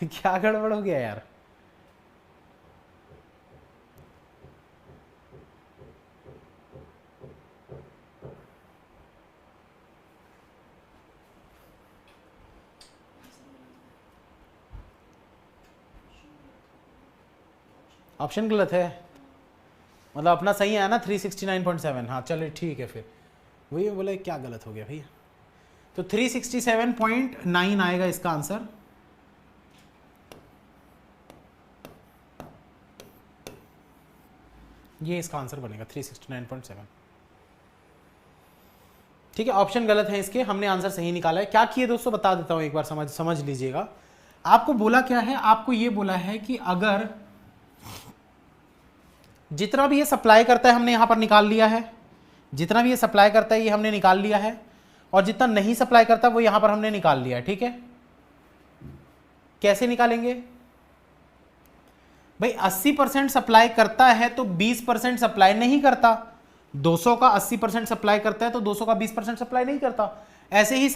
क्या गड़बड़ हो गया यार? ऑप्शन गलत है, मतलब अपना सही है ना 369.7। हाँ चलो ठीक है, फिर वही बोले क्या गलत हो गया भैया। तो 367.9 आएगा इसका आंसर। ये इसका आंसर बनेगा 369.7। ठीक है, ऑप्शन गलत है इसके, हमने आंसर सही निकाला है। क्या किए दोस्तों बता देता हूं, एक बार समझ लीजिएगा। आपको बोला क्या है, आपको ये बोला है कि अगर जितना भी ये सप्लाई करता है हमने यहां पर निकाल लिया है, जितना भी ये सप्लाई करता है ये हमने निकाल लिया है, और जितना नहीं सप्लाई करता वो यहां पर हमने निकाल लिया है। ठीक है, कैसे निकालेंगे भाई? 80% सप्लाई करता है तो 20% सप्लाई नहीं करता। 200 का 80% सप्लाई करता है तो 200 का 20% सप्लाई नहीं करता। ऐसे ही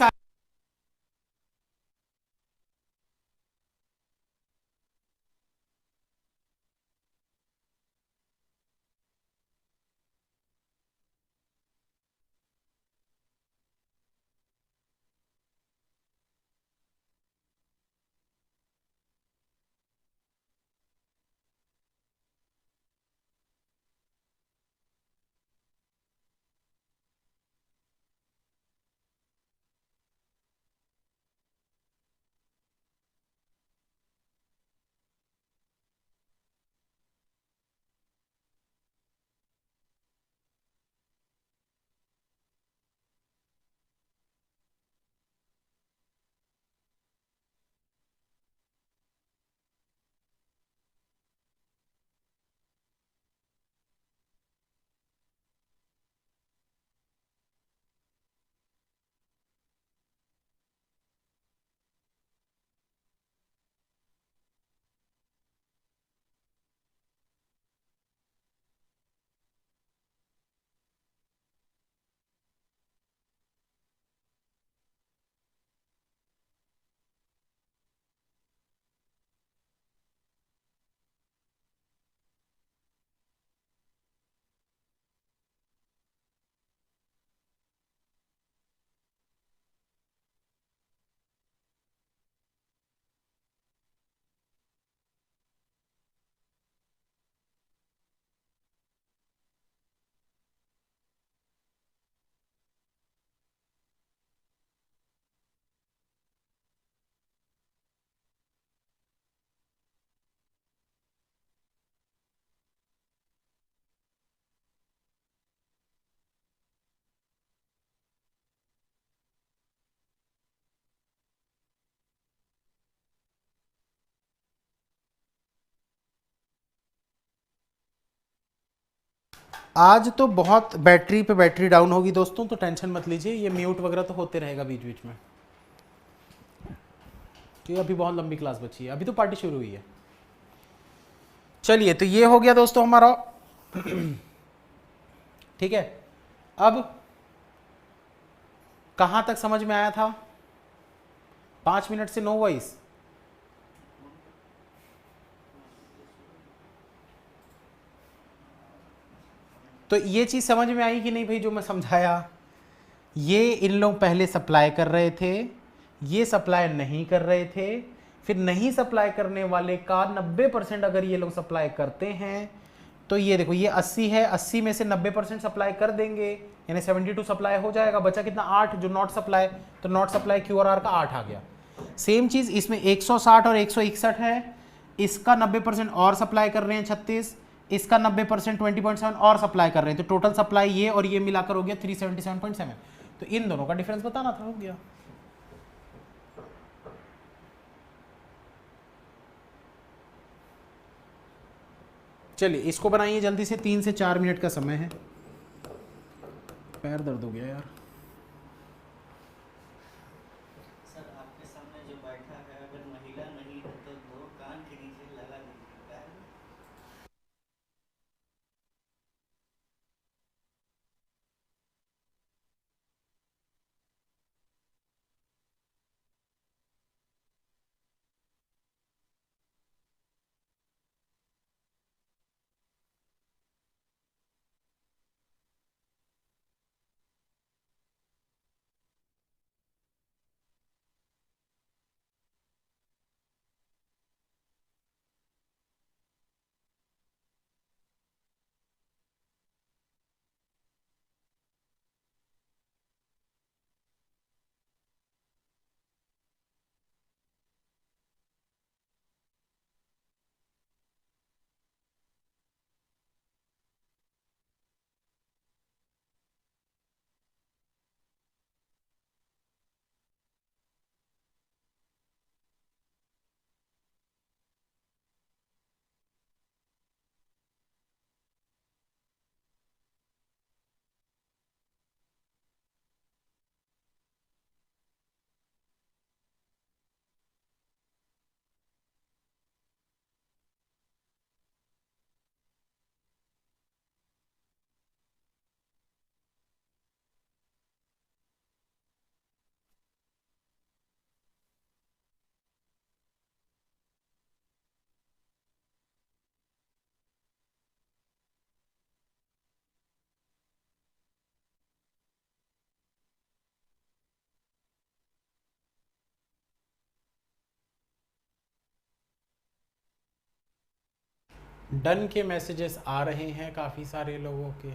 आज तो बहुत बैटरी पे बैटरी डाउन होगी दोस्तों, तो टेंशन मत लीजिए, ये म्यूट वगैरह तो होते रहेगा बीच बीच में, क्योंकि अभी बहुत लंबी क्लास बची है, अभी तो पार्टी शुरू हुई है। चलिए, तो ये हो गया दोस्तों हमारा ठीक है। अब कहां तक समझ में आया था? 5 मिनट से नो वॉइस। तो ये चीज समझ में आई कि नहीं भाई जो मैं समझाया? ये इन लोग पहले सप्लाई कर रहे थे, ये सप्लाई नहीं कर रहे थे, फिर नहीं सप्लाई करने वाले का 90% अगर ये लोग सप्लाई करते हैं तो ये देखो ये 80 है, 80 में से 90% सप्लाई कर देंगे यानी 72 सप्लाई हो जाएगा। बचा कितना? 8 जो नॉट सप्लाई, तो नॉट सप्लाई क्यू और आर का 8 आ गया। सेम चीज इसमें 160 और 161 है, इसका 90% और सप्लाई कर रहे हैं 36, इसका 90% 20.7 और सप्लाई कर रहे हैं, तो टोटल सप्लाई ये और ये मिलाकर हो गया 377.7। तो इन दोनों का डिफरेंस बताना था, हो गया। चलिए इसको बनाइए जल्दी से, 3 से 4 मिनट का समय है। पैर दर्द हो गया यार। सर आपके सामने जो बैठा है अगर महिला नहीं है तो दो कान के नीचे लगा दीजिएगा। डन के मैसेजेस आ रहे हैं काफ़ी सारे लोगों के,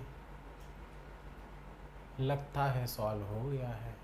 लगता है सॉल्व हो गया है।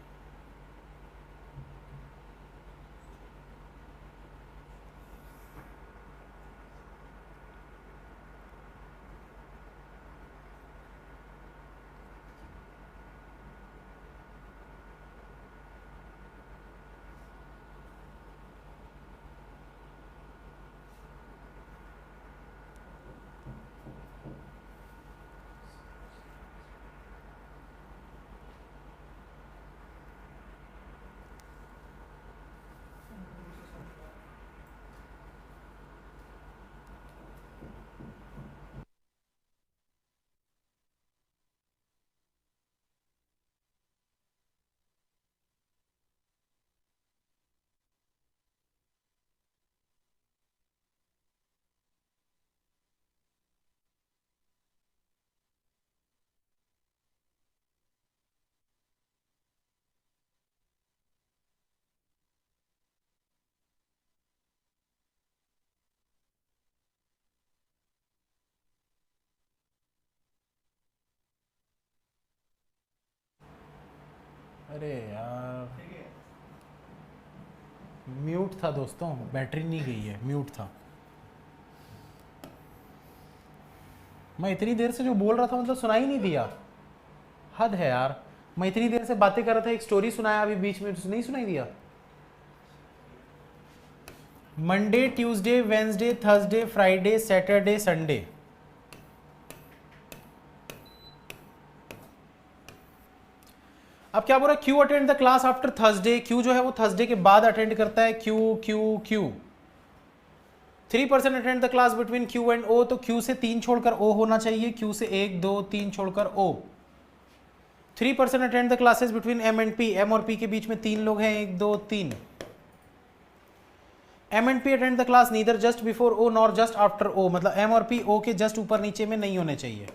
अरे यार म्यूट था दोस्तों, बैटरी नहीं गई है, म्यूट था। मैं इतनी देर से जो बोल रहा था मतलब सुनाई नहीं दिया, हद है यार। मैं इतनी देर से बातें कर रहा था, एक स्टोरी सुनाया अभी बीच में, नहीं सुनाई दिया। Monday, Tuesday, Wednesday, Thursday, Friday, Saturday, Sunday. अब क्या बोल रहा है? Q attend the class after Thursday. Q जो है वो थर्सडे के बाद अटेंड करता है। Q Q Q 3% attend the class between Q and O, तो क्यू से 3 छोड़कर ओ होना चाहिए, क्यू से 1 2 3 छोड़कर O. 3% attend the classes between M and P. M और पी के बीच में 3 लोग हैं, 1 2 3। M and P attend the class neither just before O nor just after O, मतलब एम और पी ओ के जस्ट ऊपर नीचे में नहीं होने चाहिए।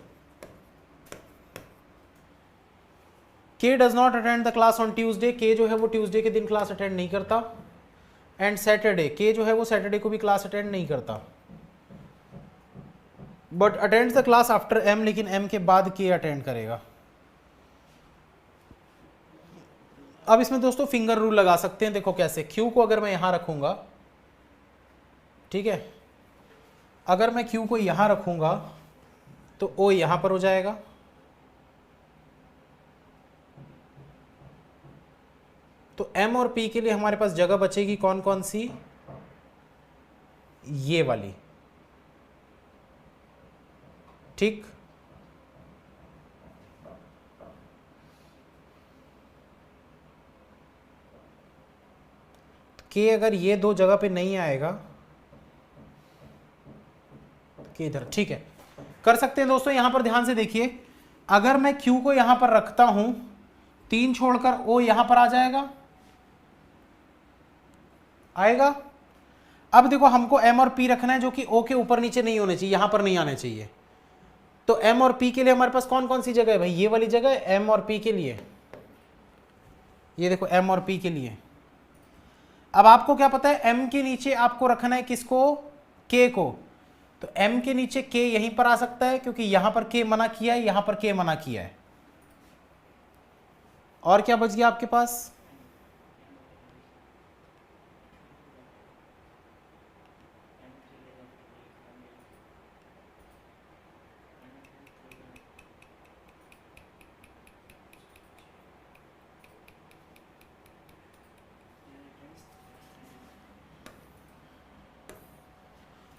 के does not attend the class on Tuesday, के जो है वो ट्यूसडे के दिन क्लास अटेंड नहीं करता। एंड सैटरडे, के जो है वो सैटरडे को भी क्लास अटेंड नहीं करता। But attend the class after M, लेकिन एम के बाद के अटेंड करेगा। अब इसमें दोस्तों फिंगर रूल लगा सकते हैं, देखो कैसे। क्यू को अगर मैं यहां रखूंगा, ठीक है, अगर मैं क्यू को यहां रखूंगा तो ओ यहां पर हो जाएगा, तो एम और पी के लिए हमारे पास जगह बचेगी कौन कौन सी, ये वाली, ठीक। के अगर ये दो जगह पे नहीं आएगा, के इधर, ठीक है, कर सकते हैं दोस्तों। यहां पर ध्यान से देखिए, अगर मैं Q को यहां पर रखता हूं, 3 छोड़कर O यहां पर आ जाएगा, आएगा। अब देखो हमको M और P रखना है जो कि O के ऊपर नीचे नहीं होने चाहिए, यहां पर नहीं आने चाहिए। तो M और P के लिए हमारे पास कौन कौन सी जगह है भाई, ये वाली जगह है M और P के लिए, ये देखो M और P के लिए। अब आपको क्या पता है, M के नीचे आपको रखना है किसको, K को। तो M के नीचे K यहीं पर आ सकता है, क्योंकि यहां पर K मना किया है, यहां पर K मना किया है। और क्या बच गया आपके पास,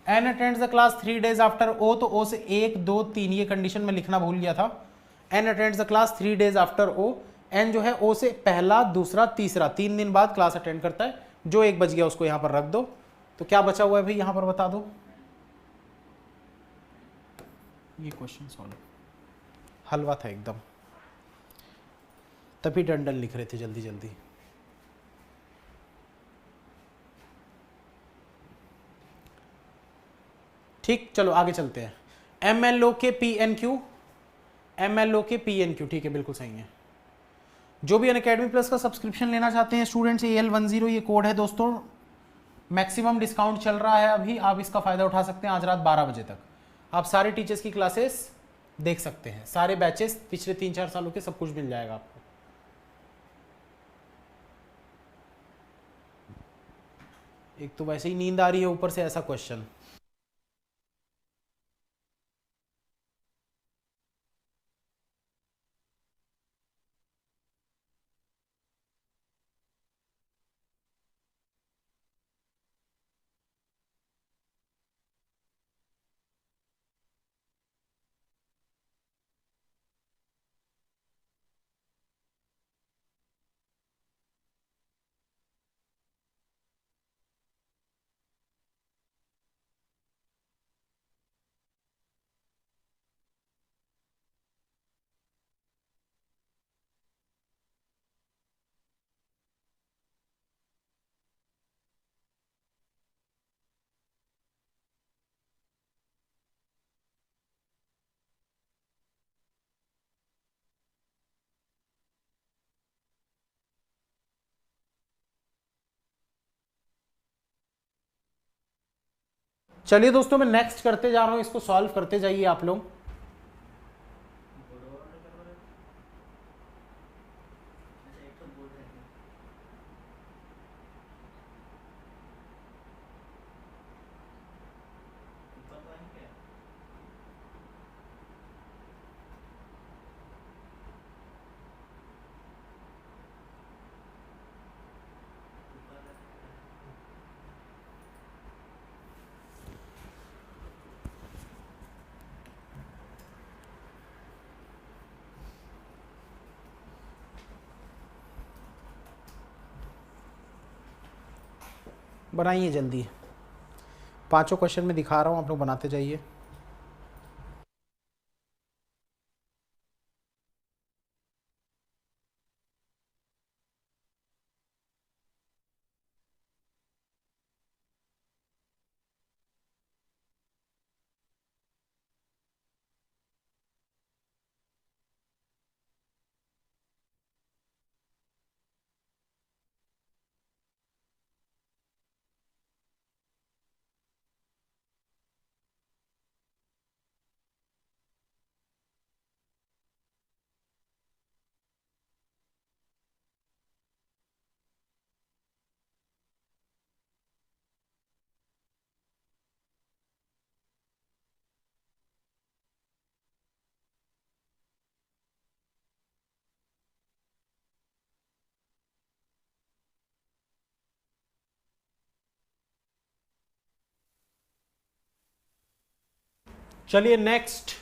N attends the class 3 days after O, तो ओ से 1 2 3, ये कंडीशन में लिखना भूल गया था। N attends the class 3 days after O, N जो है ओ से पहला दूसरा तीसरा 3 दिन बाद क्लास अटेंड करता है। जो एक बच गया उसको यहां पर रख दो। तो क्या बचा हुआ है भाई यहां पर बता दो, ये क्वेश्चन सॉल्व, हलवा था एकदम, तभी डंडन लिख रहे थे जल्दी जल्दी। ठीक, चलो आगे चलते हैं। M L O K P N Q, M L O K P N Q, ठीक है, बिल्कुल सही है। जो भी अनअकैडमी प्लस का सब्सक्रिप्शन लेना चाहते हैं स्टूडेंट्स, AL10 ये कोड है दोस्तों, मैक्सिमम डिस्काउंट चल रहा है अभी, आप इसका फायदा उठा सकते हैं। आज रात 12 बजे तक आप सारे टीचर्स की क्लासेस देख सकते हैं, सारे बैचेस पिछले 3-4 सालों के सब कुछ मिल जाएगा आपको। एक तो वैसे ही नींद आ रही है, ऊपर से ऐसा क्वेश्चन। चलिए दोस्तों, मैं नेक्स्ट करते जा रहा हूं, इसको सॉल्व करते जाइए आप लोग। अच्छा एक तो बोर्ड है, ऊपर तो नहीं क्या, ऊपर है। बनाइए जल्दी, पांचों क्वेश्चन में दिखा रहा हूं, आप लोग बनाते जाइए। चलिए नेक्स्ट।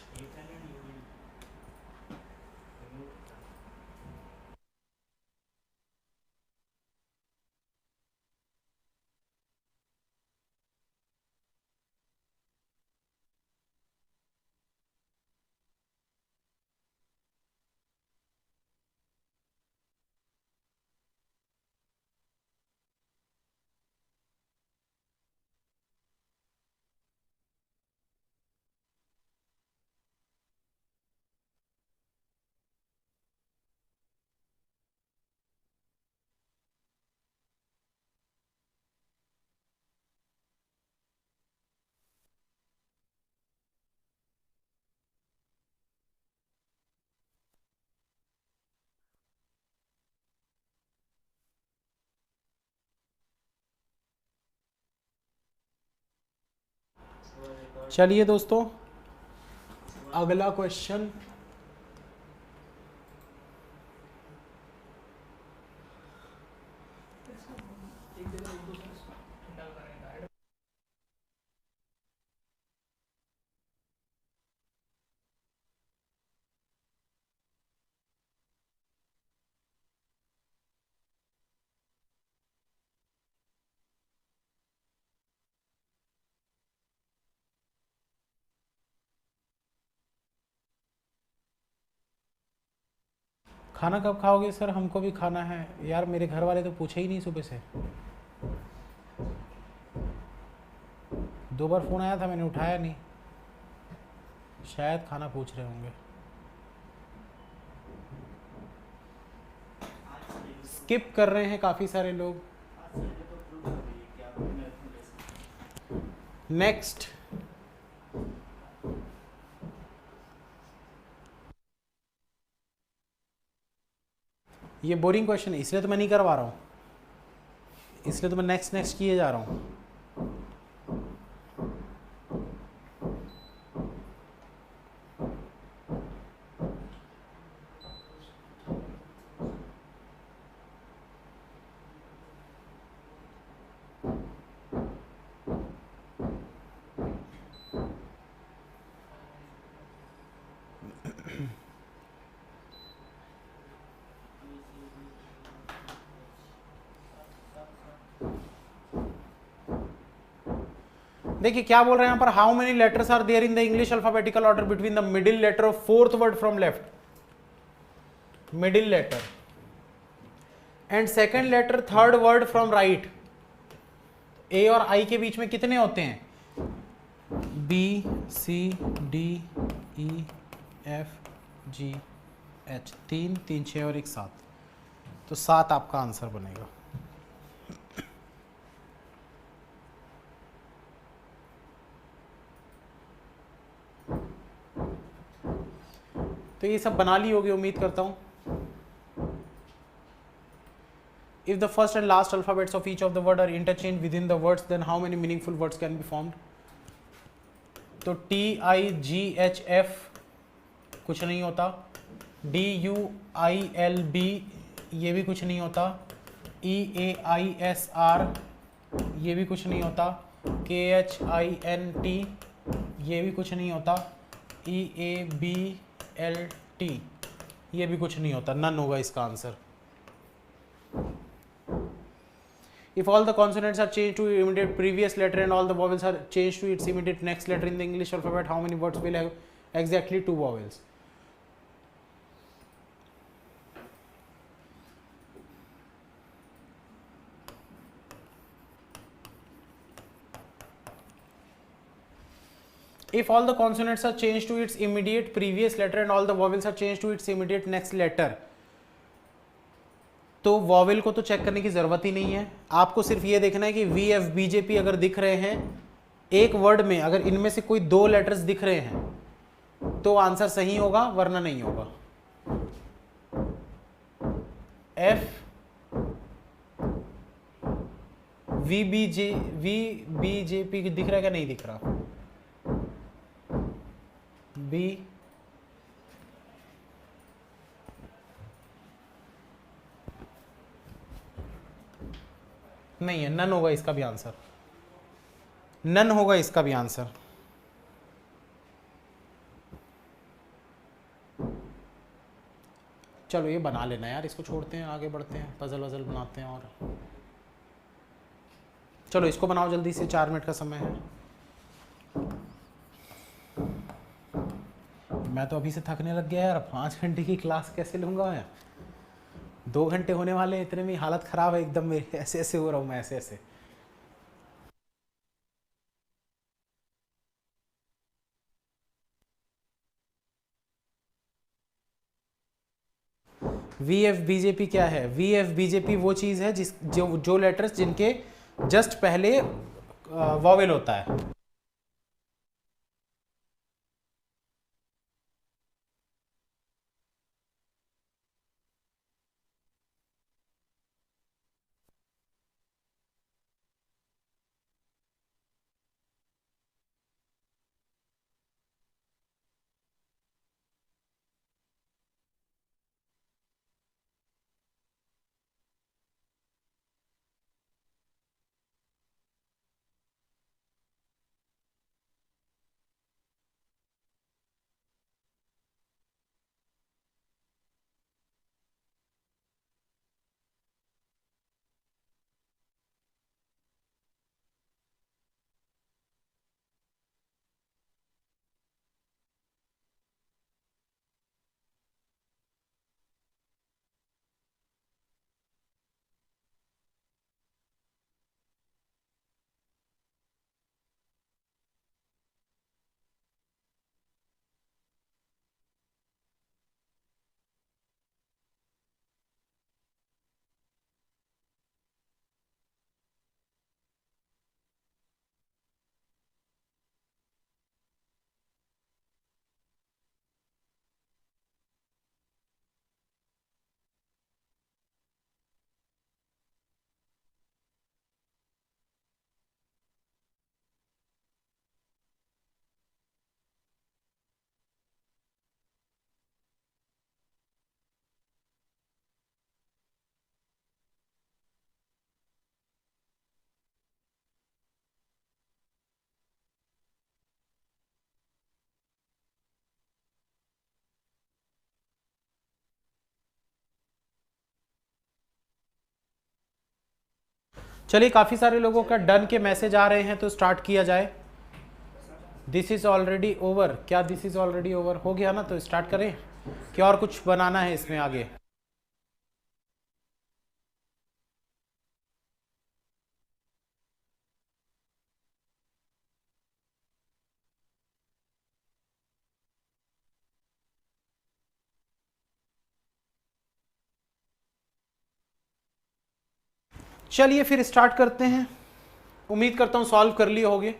चलिए दोस्तों, अगला क्वेश्चन। खाना कब खाओगे सर? हमको भी खाना है यार, मेरे घर वाले तो पूछे ही नहीं सुबह से। 2 बार फ़ोन आया था, मैंने उठाया नहीं, शायद खाना पूछ रहे होंगे। स्किप कर रहे हैं काफ़ी सारे लोग। नेक्स्ट। ये बोरिंग क्वेश्चन है, इसलिए तो मैं नहीं करवा रहा हूँ, इसलिए तो मैं नेक्स्ट नेक्स्ट किए जा रहा हूँ। देखिए क्या बोल रहे हैं यहाँ पर, how many letters are there in the English alphabetical order between the middle letter of fourth word from left, middle letter, and second letter third word from right. A और आई के बीच में कितने होते हैं? B C D E F G H, 3 3 6 और 1 7, तो 7 आपका आंसर बनेगा। तो ये सब बना ली होगी उम्मीद करता हूं। If the first and last alphabets of each of the word are interchanged within the words, then how many meaningful words can be formed? तो T I G H F कुछ नहीं होता, D U I L B ये भी कुछ नहीं होता, E A I S R ये भी कुछ नहीं होता, K H I N T ये भी कुछ नहीं होता, E A B L T ये भी कुछ नहीं होता, नन होगा इसका answer. If all the consonants are changed to immediate previous letter and all the vowels are changed to its immediate next letter in the English alphabet, how many words will have exactly 2 vowels? If all the consonants are changed to its immediate previous letter and all the vowels are changed to its immediate next letter, तो vowel को तो check करने की ज़रूरत ही नहीं है, आपको सिर्फ ये देखना है कि V F B J P अगर दिख रहे हैं एक वर्ड में, अगर इनमें से कोई 2 लेटर्स दिख रहे हैं तो आंसर सही होगा, वरना नहीं होगा। F V B J P दिख रहा है क्या? नहीं दिख रहा। बी नहीं है, नन होगा इसका भी आंसर, नन होगा इसका भी आंसर। चलो ये बना लेना यार, इसको छोड़ते हैं, आगे बढ़ते हैं, पजल वजल बनाते हैं। और चलो इसको बनाओ जल्दी से, 4 मिनट का समय है। मैं तो अभी से थकने लग गया यार, 5 घंटे की क्लास कैसे लूँगा मैं? 2 घंटे होने वाले, इतने में हालत ख़राब है एकदम मेरी, ऐसे ऐसे हो रहा हूँ मैं, ऐसे ऐसे। वी एफ बीजेपी क्या है? वी एफ बीजेपी वो चीज़ है जिस जो लेटर्स जिनके जस्ट पहले वॉवेल होता है। चलिए काफ़ी सारे लोगों का डन के मैसेज आ रहे हैं, तो स्टार्ट किया जाए। दिस इज़ ऑलरेडी ओवर, क्या दिस इज़ ऑलरेडी ओवर हो गया ना? तो स्टार्ट करें कि और कुछ बनाना है इसमें आगे? चलिए फिर स्टार्ट करते हैं। उम्मीद करता हूँ सॉल्व कर लिए होगे।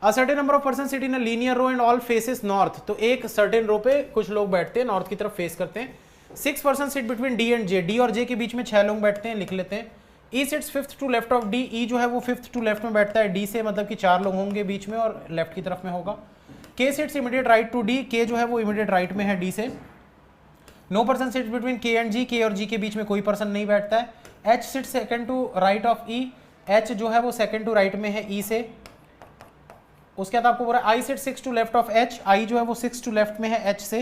A certain number of person sit in a linear row and all faces north. तो एक सर्टेन रो पे कुछ लोग बैठते हैं, नॉर्थ की तरफ फेस करते हैं। 6 person sit between D and J. D और जे के बीच में 6 लोग बैठते हैं, लिख लेते हैं। E sits fifth to left of D. E जो है वो फिफ्थ टू लेफ्ट में बैठता है डी से, मतलब कि 4 लोग होंगे बीच में और लेफ्ट की तरफ में होगा। K sits immediate right to D. K जो है वो इमीडिएट राइट में है डी से। नो पर्सन सिट्स बिटवीन के एंड जी। के और जी के बीच में कोई पर्सन नहीं बैठता है। H sit second to right of E. H जो है वो सेकंड टू राइट में है ई से। उसके बाद आपको बोल रहा है I sit 6 to left of H. I जो है वो 6 टू लेफ्ट में है एच से।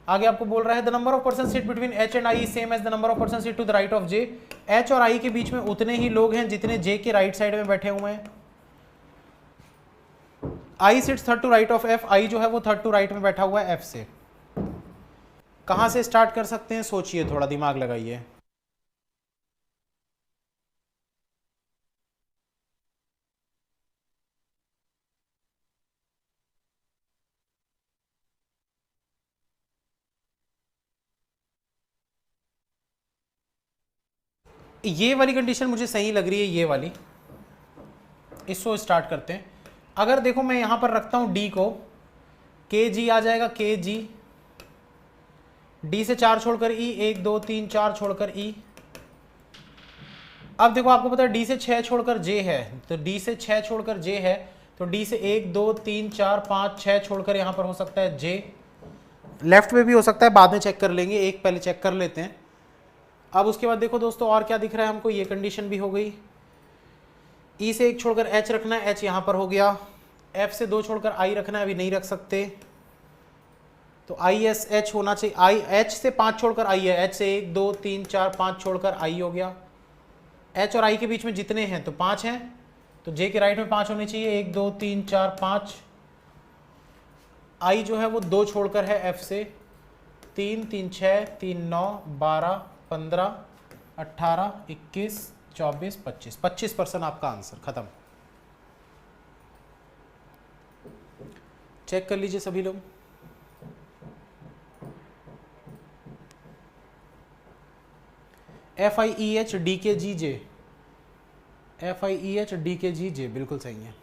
आगे आपको बोल रहा है the number of person sit between H and I same as the number of person sit to the right of J. H और आई के बीच में उतने ही लोग हैं जितने जे के राइट साइड में बैठे हुए हैं। I sits third to right of F. I जो है वो थर्ड टू राइट में बैठा हुआ है एफ से। कहां से स्टार्ट कर सकते हैं? सोचिए, थोड़ा दिमाग लगाइए। ये वाली कंडीशन मुझे सही लग रही है, ये वाली। इसको स्टार्ट करते हैं। अगर देखो मैं यहां पर रखता हूं डी को, के जी आ जाएगा, के जी। डी से 4 छोड़कर ई, 1 2 3 4 छोड़कर ई। अब देखो आपको पता है डी से 6 छोड़कर जे है, तो डी से 6 छोड़कर जे है, तो डी से 1 2 3 4 5 6 छोड़कर यहां पर हो सकता है जे। लेफ्ट में भी हो सकता है, बाद में चेक कर लेंगे, एक पहले चेक कर लेते हैं। अब उसके बाद देखो दोस्तों और क्या दिख रहा है हमको, ये कंडीशन भी हो गई। ई से 1 छोड़कर एच रखना है, एच यहां पर हो गया। एफ से 2 छोड़कर आई रखना है, अभी नहीं रख सकते, तो आई एस एच होना चाहिए, आई एच से 5 छोड़कर आई है, एच से 1 2 3 4 5 छोड़कर आई हो गया, एच और आई के बीच में जितने हैं तो 5 हैं, तो जे के राइट में 5 होने चाहिए, 1 2 3 4 5। आई जो है वो 2 छोड़कर है एफ से, 3 3 6 3 9 12 15 18 21 24 25, 25% आपका आंसर। खत्म। चेक कर लीजिए सभी लोग। F I E H D K G J, F I E H D K G जे बिल्कुल सही है।